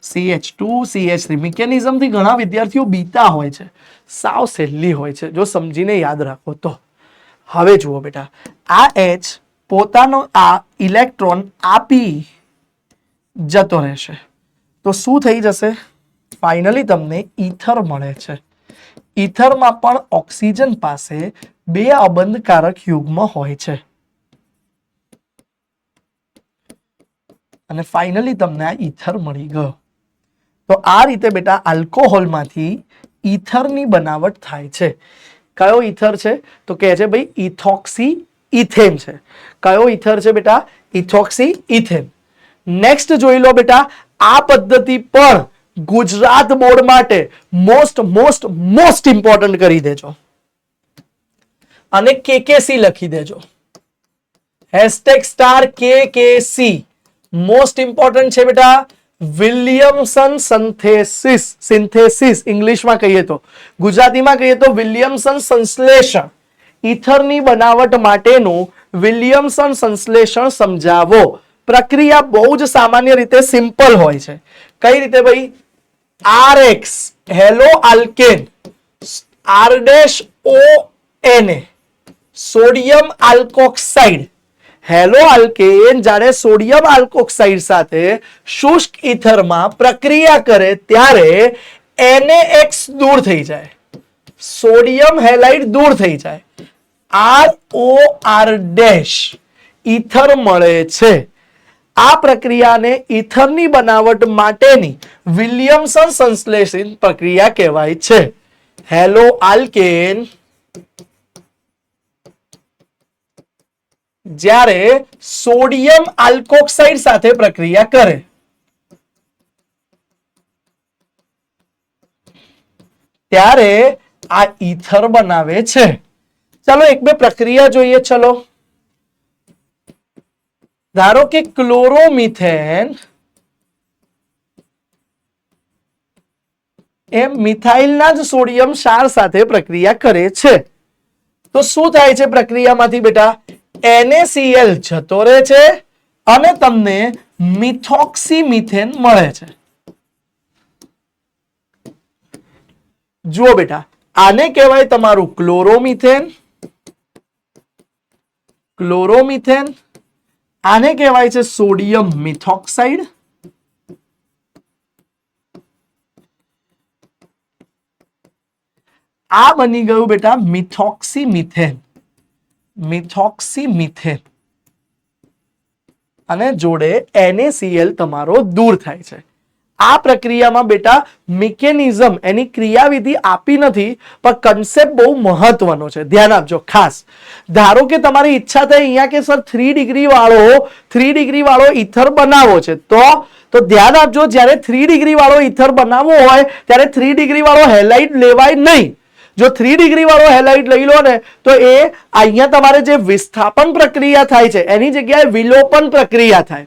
Speaker 1: CH2 CH3 mechanism થી ઘણા વિદ્યાર્થીઓ બીતા હોય છે, સાવ સહેલી હોય છે જો સમજીને યાદ રાખો તો. હવે જુઓ બેટા, આ H પોતાનો આ ઇલેક્ટ્રોન આપી જતો રહેશે તો શું થઈ જશે? ફાઇનલી તમને ઈથર મળે છે. ઈથરમાં પણ ઓક્સિજન પાસે 2 અબંધકારક યુગ્મ હોય છે અને ફાઇનલી તમને આ ઈથર મળી ગયો. તો આ રીતે બેટા આલ્કોહોલમાંથી ઈથરની બનાવટ થાય છે. કયો ઈથર છે? તો કહે છે ભાઈ ઇથોક્સી ઇથેન છે. કયો ઈથર છે બેટા? Ethoxy ethane. નેક્સ્ટ જોઈ લો બેટા, આ પદ્ધતિ પણ ગુજરાત બોર્ડ માટે મોસ્ટ મોસ્ટ મોસ્ટ ઇમ્પોર્ટન્ટ કરી દેજો અને કેકેસી લખી દેજો. #KKC મોસ્ટ ઇમ્પોર્ટન્ટ છે બેટા. વિલિયમસન સિન્થેસિસ ઇંગ્લિશમાં કહીએ તો, ગુજરાતીમાં કહીએ તો વિલિયમસન સંશ્લેષણ. ઈથરની બનાવટ માટેનું વિલિયમસન સંશ્લેષણ સમજાવો. પ્રક્રિયા બહુ જ સામાન્ય રીતે સિમ્પલ હોય છે. કઈ રીતે ભાઈ? RX hello alkane R-ONA sodium alkoxide. Hello alkane જ્યારે સોડિયમ આલ્કોક્સાઇડ સાથે શુષ્ક ઈથરમાં પ્રક્રિયા કરે ત્યારે NaX દૂર થઈ જાય, સોડિયમ હેલાઇડ દૂર થઈ જાય, ROR ઈથર મળે છે. આ પ્રક્રિયાને ઈથરની બનાવટ માટેની વિલિયમસન સંશ્લેષણ પ્રક્રિયા કહેવાય છે. હેલો આલ્કેન જ્યારે સોડિયમ આલ્કોક્સાઇડ સાથે પ્રક્રિયા કરે ત્યારે આ ઈથર બનાવે છે. ચલો એક બે પ્રક્રિયા જોઈએ. ચલો ધારો કે ક્લોરોમિથેન એ મિથાઇલના જ સોડિયમ ક્ષાર સાથે પ્રક્રિયા કરે છે તો શું થાય છે પ્રક્રિયામાંથી બેટા? NaCl જતો રહે છે અને તમને મિથોક્સીમિથેન મળે છે. જુઓ બેટા, આને કહેવાય તમારું ક્લોરોમિથેન. આને કહેવાય છે સોડિયમ મિથોક્સાઇડ. આ બની ગયું બેટા મિથોક્સીમિથેન. અને જોડે NaCl તમારો દૂર થાય છે. આ પ્રક્રિયામાં બેટા મિકેનિઝમ એની ક્રિયાવિધિ આપી નથી પણ કન્સેપ્ટ બહુ મહત્વનો છે, ધ્યાન આપજો ખાસ. ધારો કે તમારી ઈચ્છા થઈ અહીંયા કે સર 3 ડિગ્રી વાળો ઈથર બનાવવો છે તો ધ્યાન આપજો, જ્યારે 3 ડિગ્રી વાળો ઈથર બનાવવો હોય ત્યારે 3 ડિગ્રી વાળો હેલાઇડ લેવાય નહીં. જો 3 ડિગ્રી વાળો હેલાઇડ લઈ લો ને તો એ અહીંયા તમારે જે વિસ્થાપન પ્રક્રિયા થાય છે એની જગ્યાએ વિલોપન પ્રક્રિયા થાય.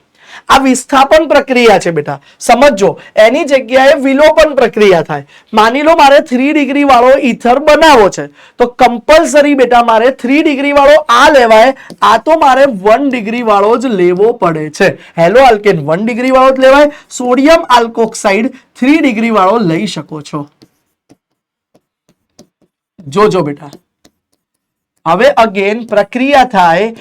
Speaker 1: આ વિસ્થાપન પ્રક્રિયા છે બેટા, સમજો. એની જગ્યાએ વિલોપન પ્રક્રિયા થાય. માની લો મારે 3 ડિગ્રી વાળો ઈથર બનાવવો છે તો કમ્પલસરી બેટા મારે 3 ડિગ્રી વાળો આ લેવાય, આ તો મારે 1 ડિગ્રી વાળો જ લેવો પડે છે. હેલો આલ્કેન 1 ડિગ્રી વાળો જ લેવાય, સોડિયમ આલ્કોક્સાઇડ 3 ડિગ્રી વાળો લઈ શકો છો. જોજો બેટા, હવે અગેન પ્રક્રિયા થાય,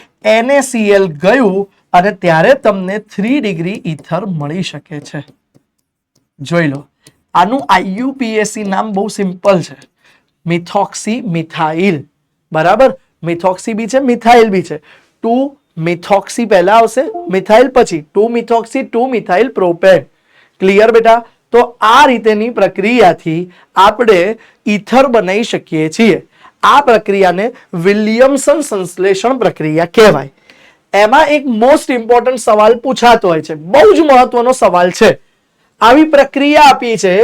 Speaker 1: NaCl ગયું અને ત્યારે તમને 3 ડિગ્રી ઈથર મળી શકે છે. જોઈ લો, આનું IUPAC નામ બહુ સિમ્પલ છે, મિથોક્સી મિથાઇલ. બરાબર, મિથોક્સી બી છે મિથાઇલ બી છે. 2 મિથોક્સી પહેલા આવશે, મિથાઇલ પછી 2 મિથોક્સી 2 મિથાઇલ પ્રોપેન. ક્લિયર બેટા? તો આ રીતેની પ્રક્રિયાથી આપણે ઈથર બનાવી શકીએ છીએ. આ પ્રક્રિયાને વિલિયમસન સંશ્લેષણ પ્રક્રિયા કહેવાય. એમાં એક મોસ્ટ ઇમ્પોર્ટન્ટ સવાલ પૂછાતો હોય છે, બહુ જ મહત્વનો સવાલ છે. આવી પ્રક્રિયા આપી છે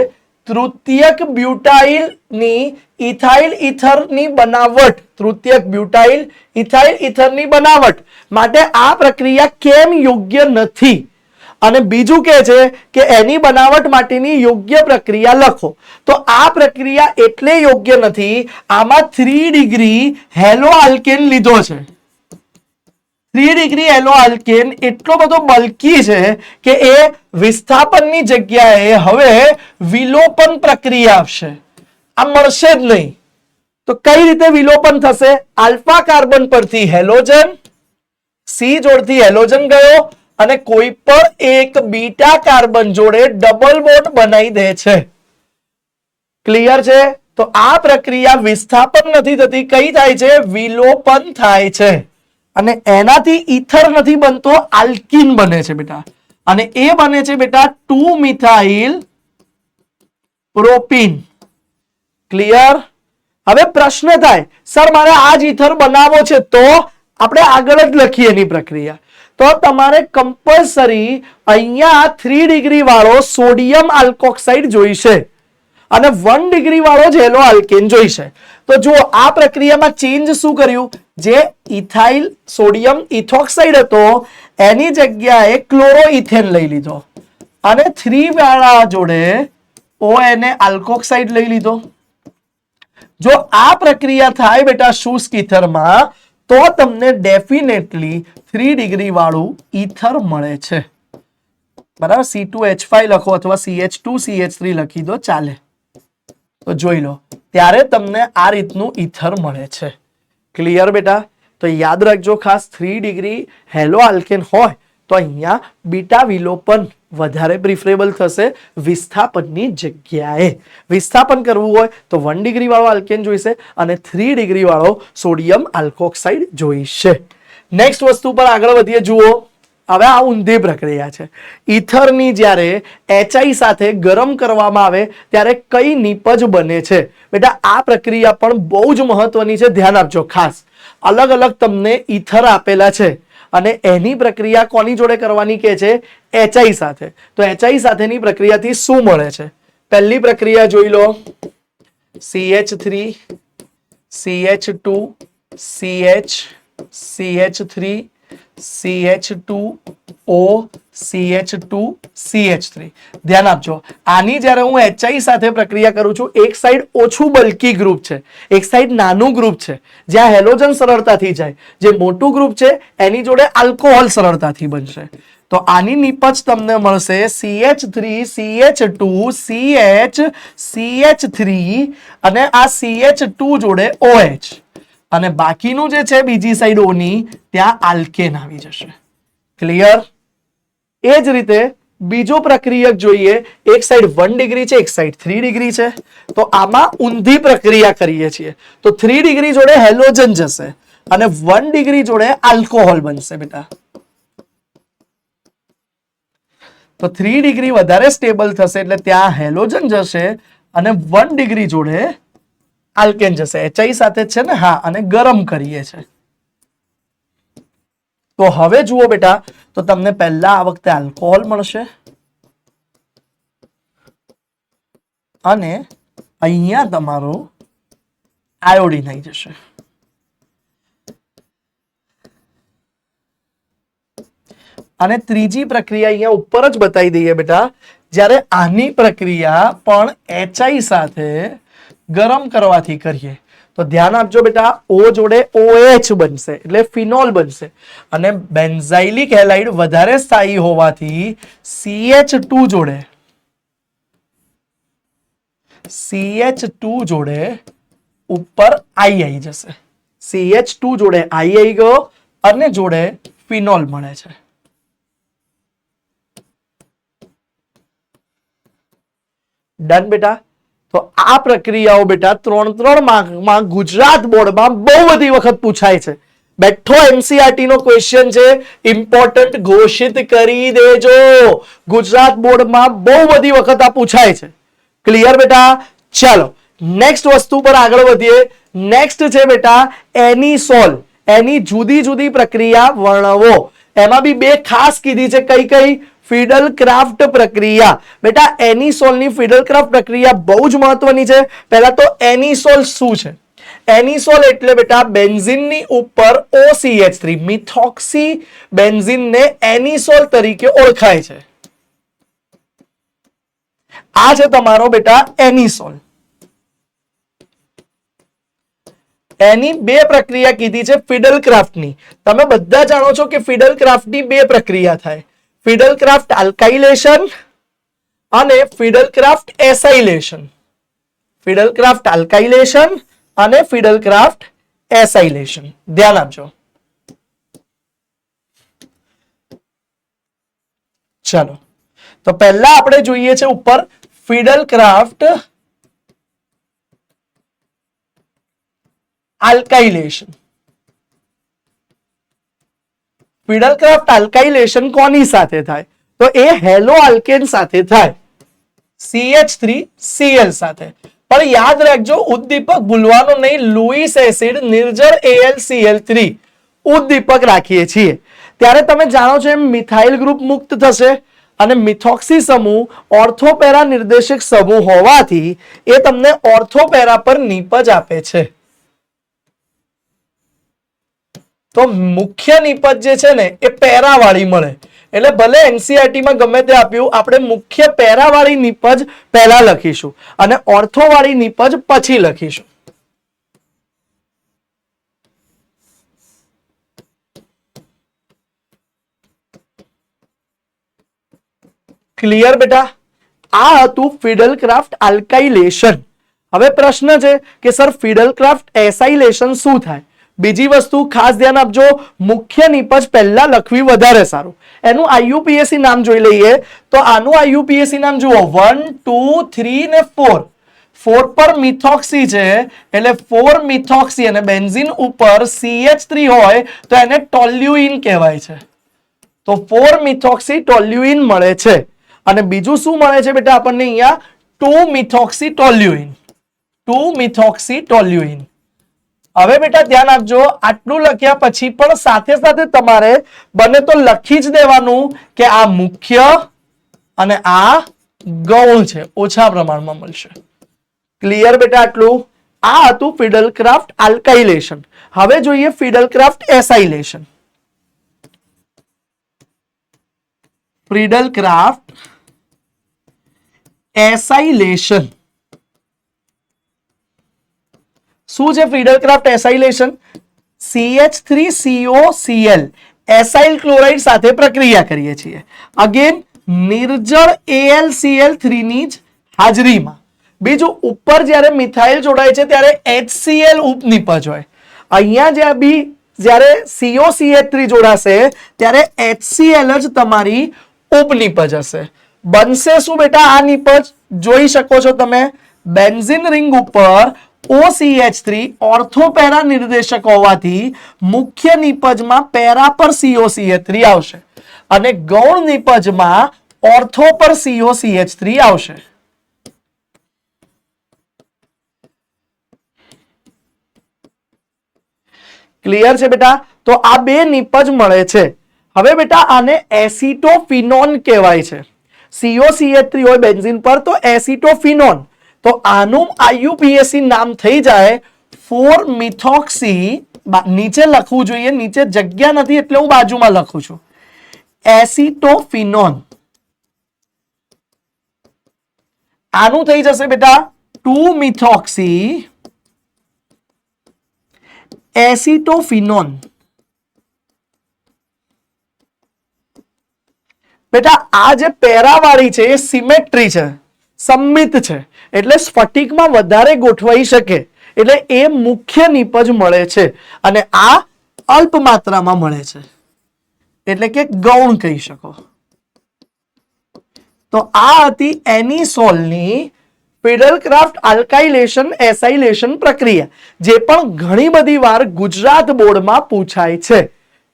Speaker 1: તૃતીયક બ્યુટાઇલ ની ઇથાઇલ ઇથરની બનાવટ, તૃતીયક બ્યુટાઇલ ઇથાઇલ ઇથરની બનાવટ માટે આ પ્રક્રિયા કેમ યોગ્ય નથી, અને બીજું કહે છે કે એની બનાવટ માટેની યોગ્ય પ્રક્રિયા લખો. તો આ પ્રક્રિયા એટલે યોગ્ય નથી, આમાં 3 ડિગ્રી હેલો આલ્કેન લીધો છે. 3 ડિગ્રી હેલો આલ્કેન એટલો બધો બલ્કી છે કે એ વિસ્થાપનની જગ્યાએ હવે વિલોપન પ્રક્રિયા આપશે. આ મળશે જ નહીં. તો કઈ રીતે વિલોપન થશે? આલ્ફા કાર્બન પરથી હેલોજન, સી જોડથી હેલોજન ગયો અને કોઈ પણ એક બીટા કાર્બન જોડે ડબલ બોન્ડ બનાવી દે છે. ક્લિયર છે? તો આ પ્રક્રિયા વિસ્થાપન નથી થતી, કઈ થાય છે? વિલોપન થાય છે. અને એનાથી ઈથર નથી બનતો, આલ્કીન બને છે બેટા. અને એ બને છે બેટા 2 મિથાઇલ પ્રોપીન. ક્લિયર? હવે પ્રશ્ન થાય, સર મારે આ જ ઈથર બનાવવો છે, તો આપણે આગળ જ લખીએ એની પ્રક્રિયા. તો તમારે કમ્પલસરી અહીંયા 3 ડિગ્રી વાળો સોડિયમ આલ્કોક્સાઇડ જોઈશે અને 1 ડિગ્રી વાળો જ હેલો આલ્કેન જોઈશે. તો જુઓ આ પ્રક્રિયામાં ચેન્જ શું કર્યું? જે ઇથાઇલ સોડિયમ ઇથોક્સાઇડ હતો એની જગ્યાએ ક્લોરોઇથેન લઈ લીધો અને 3 વાળા જોડે ONA આલ્કોક્સાઇડ લઈ લીધો. જો આ પ્રક્રિયા થાય બેટા શુષ્ક ઈથરમાં, તો તમને ડેફિનેટલી 3 ડિગ્રી વાળું ઈથર મળે છે. બરાબર? C2H5 લખો અથવા CH2CH3 લખી દો, ચાલે. તો જોઈ લો, ત્યારે તમને આ રીતનું ઈથર મળે છે. ક્લિયર બેટા? તો યાદ રાખજો ખાસ, 3 ડિગ્રી હેલો આલ્કેન હોય તો અહીંયા બીટા વિલોપન વધારે પ્રિફરેબલ થશે વિસ્થાપનની જગ્યાએ. વિસ્થાપન કરવું હોય તો 1 ડિગ્રી વાળો આલ્કેન જોઈશે અને 3 ડિગ્રી વાળો સોડિયમ આલ્કોક્સાઇડ જોઈશે. નેક્સ્ટ વસ્તુ પર આગળ વધીએ. જુઓ, હવે આ ઊંધી પ્રક્રિયા છે. ઈથરની જ્યારે HI સાથે ગરમ કરવામાં આવે ત્યારે કઈ નીપજ બને છે? બેટા આ પ્રક્રિયા પણ બહુ જ મહત્વની છે, ધ્યાન આપજો ખાસ. અલગ અલગ તમને ઈથર આપેલા છે અને એની પ્રક્રિયા કોની જોડે કરવાની કે છે? HI સાથે. તો HI સાથેની પ્રક્રિયાથી શું મળે છે? પહેલી પ્રક્રિયા જોઈ લો, CH3 CH2 CH CH3 CH2O CH2 CH3. ધ્યાન આપજો, આની જ્યારે હું HI સાથે પ્રક્રિયા કરું છું, એક સાઈડ ઓછું બલ્કી ગ્રુપ છે, એક સાઈડ નાનું ગ્રુપ છે જ્યાં હેલોજન સરળતાથી જાય. જે મોટું ગ્રુપ છે એની જોડે આલ્કોહોલ સરળતાથી બનશે. તો આની નીપજ તમને મળશે CH3 CH2 CH CH3 અને આ CH2 જોડે OH. અને બાકીનું જે છે બીજી સાઈડ ઓની, ત્યાં આલ્કેન આવી જશે. ક્લિયર? એ જ રીતે બીજો પ્રક્રિયક જોઈએ. એક સાઈડ 1 ડિગ્રી છે, એક સાઈડ 3 ડિગ્રી છે. તો આમાં ઊંધી પ્રક્રિયા કરીએ છીએ. તો 3 ડિગ્રી જોડે હેલોજન જશે અને 1 ડિગ્રી જોડે આલ્કોહોલ બનશે બેટા. તો 3 ડિગ્રી વધારે સ્ટેબલ થશે એટલે ત્યાં હેલોજન જશે અને 1 ડિગ્રી જોડે આલ્કેન જશે. HI સાથે છે ને? હા. અને ગરમ કરીએ છે. તો હવે જુઓ બેટા, તો તમને પહેલા આ વખતે આલ્કોહોલ મળશે અને અહીંયા તમારો આયોડીન આવી જશે. અને ત્રીજી પ્રક્રિયા અહીંયા ઉપર જ બતાવી દઈએ બેટા. જ્યારે આની પ્રક્રિયા પણ HI સાથે ગરમ કરવાથી કરીએ તો ધ્યાન આપજો બેટા, O જોડે OH બનશે એટલે ફિનોલ બનશે અને બેન્ઝાઇલિક હેલાઇડ વધારે સ્થાયી હોવાથી CH2 જોડે ઉપર I આવી જશે. CH2 જોડે I આવી ગયો અને જોડે ફિનોલ મળે છે. ડન બેટા? તો આ પ્રક્રિયાઓ બેટા 3 માર્કમાં ગુજરાત બોર્ડમાં બહુ બધી વખત પૂછાય છે. બેઠો NCERT નો ક્વેશ્ચન છે, ઇમ્પોર્ટન્ટ ઘોષિત કરી દેજો. ગુજરાત બોર્ડમાં બહુ બધી વખત આ પૂછાય છે. ક્લિયર બેટા? ચાલો નેક્સ્ટ વસ્તુ પર આગળ વધીએ. નેક્સ્ટ છે બેટા એનિસોલ. એની જુદી જુદી પ્રક્રિયા વર્ણવો. એમાં બી બે ખાસ કીધી છે. કઈ કઈ? ફિડલ ક્રાફ્ટ પ્રક્રિયા. બેટા એનિસોલની ફિડલ ક્રાફ્ટ પ્રક્રિયા બહુ જ મહત્વની છે. પહેલા તો એનિસોલ શું છે? એનિસોલ એટલે બેટા બેન્ઝીનની ઉપર OCH3 મિથોક્સી બેન્ઝીનને એનિસોલ તરીકે ઓળખાય છે. આ છે તમારો બેટા એનિસોલ. એની બે પ્રક્રિયા કીધી છે ફિડલક્રાફ્ટની. તમે બધા જાણો છો કે ફિડલક્રાફ્ટની બે પ્રક્રિયા થાય, ફિડલક્રાફ્ટ આલ્કાઇલેશન અને ફિડલક્રાફ્ટ એસાઇલેશન. ફિડલક્રાફ્ટ આલ્કાઇલેશન અને ફિડલક્રાફ્ટ એસાઇલેશન. ધ્યાન આપજો. ચલો, તો પહેલા આપણે જોઈએ છે ઉપર ફિડલક્રાફ્ટ આલ્કાઇલેશન. ફિડલક્રાફ્ટ આલ્કાઇલેશન કોની સાથે થાય? તો એ હેલો આલ્કેન સાથે થાય, CH3Cl સાથે. પણ યાદ રાખજો ઉદ્દીપક ભૂલવાનો નહીં. લુઈસ એસિડ નિર્જળ AlCl3 ઉદ્દીપક રાખીએ છીએ ત્યારે તમે જાણો છો એમ મિથાઇલ ગ્રુપ મુક્ત થશે અને મિથોક્સી સમૂહ ઓર્થોપેરા નિર્દેશક સમૂહ હોવાથી એ તમને ઓર્થોપેરા પર નીપજ આપે છે. તો મુખ્ય નીપજ જે છે ને એ પેરાવાળી મળે. એટલે ભલે એનસીઆરટી માં ગમે તે આપ્યું, આપણે મુખ્ય પેરાવાળી નીપજ પહેલા લખીશું અને ઓર્થોવાળી નીપજ પછી લખીશું. ક્લિયર બેટા? આ હતું ફિડલક્રાફ્ટ આલ્કાઇલેશન. હવે પ્રશ્ન છે કે સર ફિડલક્રાફ્ટ એસાઇલેશન શું થાય? બીજી વસ્તુ ખાસ ધ્યાન આપજો, મુખ્ય નીપજ પહેલા લખવી વધારે સારું. એનું આઈયુપીએસસી નામ જોઈ લઈએ. તો આનું આઈયુપીએસસી નામ જુઓ, 1 2 3 ને 4. 4 પર મિથોક્સી છે એટલે 4 મિથોક્સી અને બેન્ઝીન ઉપર CH3 હોય તો એને ટોલ્યુઇન કહેવાય છે. તો 4 મિથોક્સી ટોલ્યુઇન મળે છે. અને બીજું શું મળે છે બેટા આપણને અહીંયા? 2 મિથોક્સી ટોલ્યુઇન. 2 methoxy toluene. હવે બેટા ધ્યાન આપજો, આટલું લખ્યા પછી પણ સાથે સાથે તમારે બને તો લખી જ દેવાનું કે આ મુખ્ય અને આ ગૌણ છે, ઓછા પ્રમાણમાં મળશે. ક્લિયર બેટા? આટલું. આ હતું ફિડલક્રાફ્ટ આલ્કાઇલેશન. હવે જોઈએ ફિડલક્રાફ્ટ એસાઇલેશન. ફિડલક્રાફ્ટ એસાઇલેશન શું છે? ફિડલક્રાફ્ટ એસાઇલેશન CH3COCl એસાઇલ ક્લોરાઇડ સાથે પ્રક્રિયા કરીએ છીએ. અગેન નિર્જળ AlCl3 ની જ હાજરીમાં. બીજું ઉપર જ્યારે મિથાઇલ જોડાય છે ત્યારે HCl ઉપનિપજ હોય. અહીંયા જ્યારે COCH3 જોડાશે ત્યારે HCl જ તમારી ઉપનિપજ હશે. બનશે શું બેટા આ નિપજ? જોઈ શકો છો તમે, બેન્ઝીન રિંગ ઉપર OCH3 ઓર્થોપેરા નિર્દેશક હોવાથી મુખ્ય નિપજમાં પેરા પર COCH3 આવશે અને ગૌણ નિપજમાં ઓર્થો પર COCH3 આવશે. ક્લિયર છે બેટા? તો આ બે નિપજ મળે છે. હવે બેટા આને એસિટોફિનોન કહેવાય છે. COCH3 હોય બેન્ઝીન પર તો એસિટોફિનોન. તો આનું આઈયુપીએસસી નામ થઈ જાય 4 મિથોક્સી. નીચે લખવું જોઈએ, નીચે જગ્યા નથી એટલે હું બાજુમાં લખું છું. એસિટોફિનોન. આનું થઈ જશે બેટા 2 મિથોક્સી એસિટોફિનોન. બેટા આ જે પેરાવાળી છે એ સિમેટ્રી છે, સમમિત છે, એટલે સ્ફટિકમાં વધારે ગોઠવાઈ શકે એટલે એ મુખ્ય નિપજ મળે છે અને આ અલ્પ માત્રામાં મળે છે એટલે કે ગૌણ કહી શકો. તો આ હતી એનિસોલની ફિડલક્રાફ્ટ આલ્કાઇલેશન એસાઇલેશન પ્રક્રિયા, જે પણ ઘણી બધી વાર ગુજરાત બોર્ડમાં પૂછાય છે.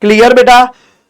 Speaker 1: ક્લિયર બેટા?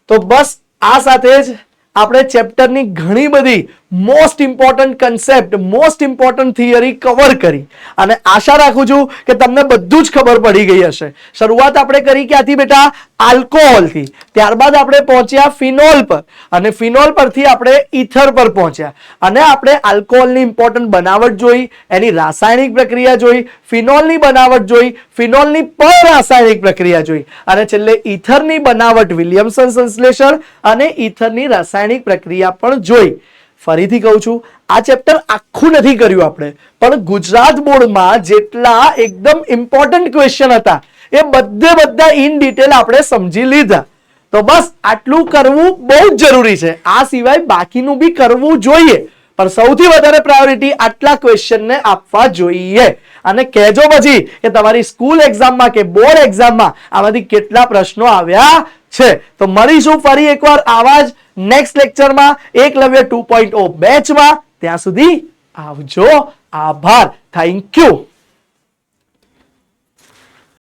Speaker 1: તો બસ આ સાથે જ આપણે ચેપ્ટરની ઘણી બધી most important concept, most important theory cover કરી અને આશા રાખું છું કે તમને બધું જ ખબર પડી ગઈ હશે. શરૂઆત આપણે કરી ક્યાંથી બેટા? આલ્કોહોલથી. ત્યારબાદ આપણે પહોંચ્યા ફિનોલ પર અને ફિનોલ પરથી આપણે ઇથર પર પહોંચ્યા અને આપણે આલ્કોહોલની ઇમ્પોર્ટન્ટ બનાવટ જોઈ, એની રાસાયણિક પ્રક્રિયા જોઈ, ફિનોલની બનાવટ જોઈ, ફિનોલની પર રાસાયણિક પ્રક્રિયા જોઈ અને છેલ્લે ઇથરની બનાવટ વિલિયમસન સંશ્લેષણ અને ઇથરની રાસાયણિક પ્રક્રિયા પણ જોઈ. ફરીથી કહું છું, આ ચેપ્ટર આખું નથી કર્યું આપણે, પણ ગુજરાત બોર્ડમાં જેટલા એકદમ ઇમ્પોર્ટન્ટ ક્વેશ્ચન હતા એ બધા ઇન ડિટેલ આપણે સમજી લીધા. તો બસ આટલું કરવું બહુ જ જરૂરી છે. આ સિવાય બાકીનું બી કરવું જોઈએ, પણ સૌથી વધારે પ્રાયોરિટી આટલા ક્વેશ્ચનને આપવા જોઈએ. અને કહેજો પછી કે તમારી સ્કૂલ એક્ઝામમાં કે બોર્ડ એક્ઝામમાં આમાંથી કેટલા પ્રશ્નો આવ્યા છે. તો મળીશું ફરી એકવાર આવા જ નેક્સ્ટ લેક્ચરમાં એકલવ્ય 2.0 બેચમાં. ત્યાં સુધી આવજો. આભાર. Thank you.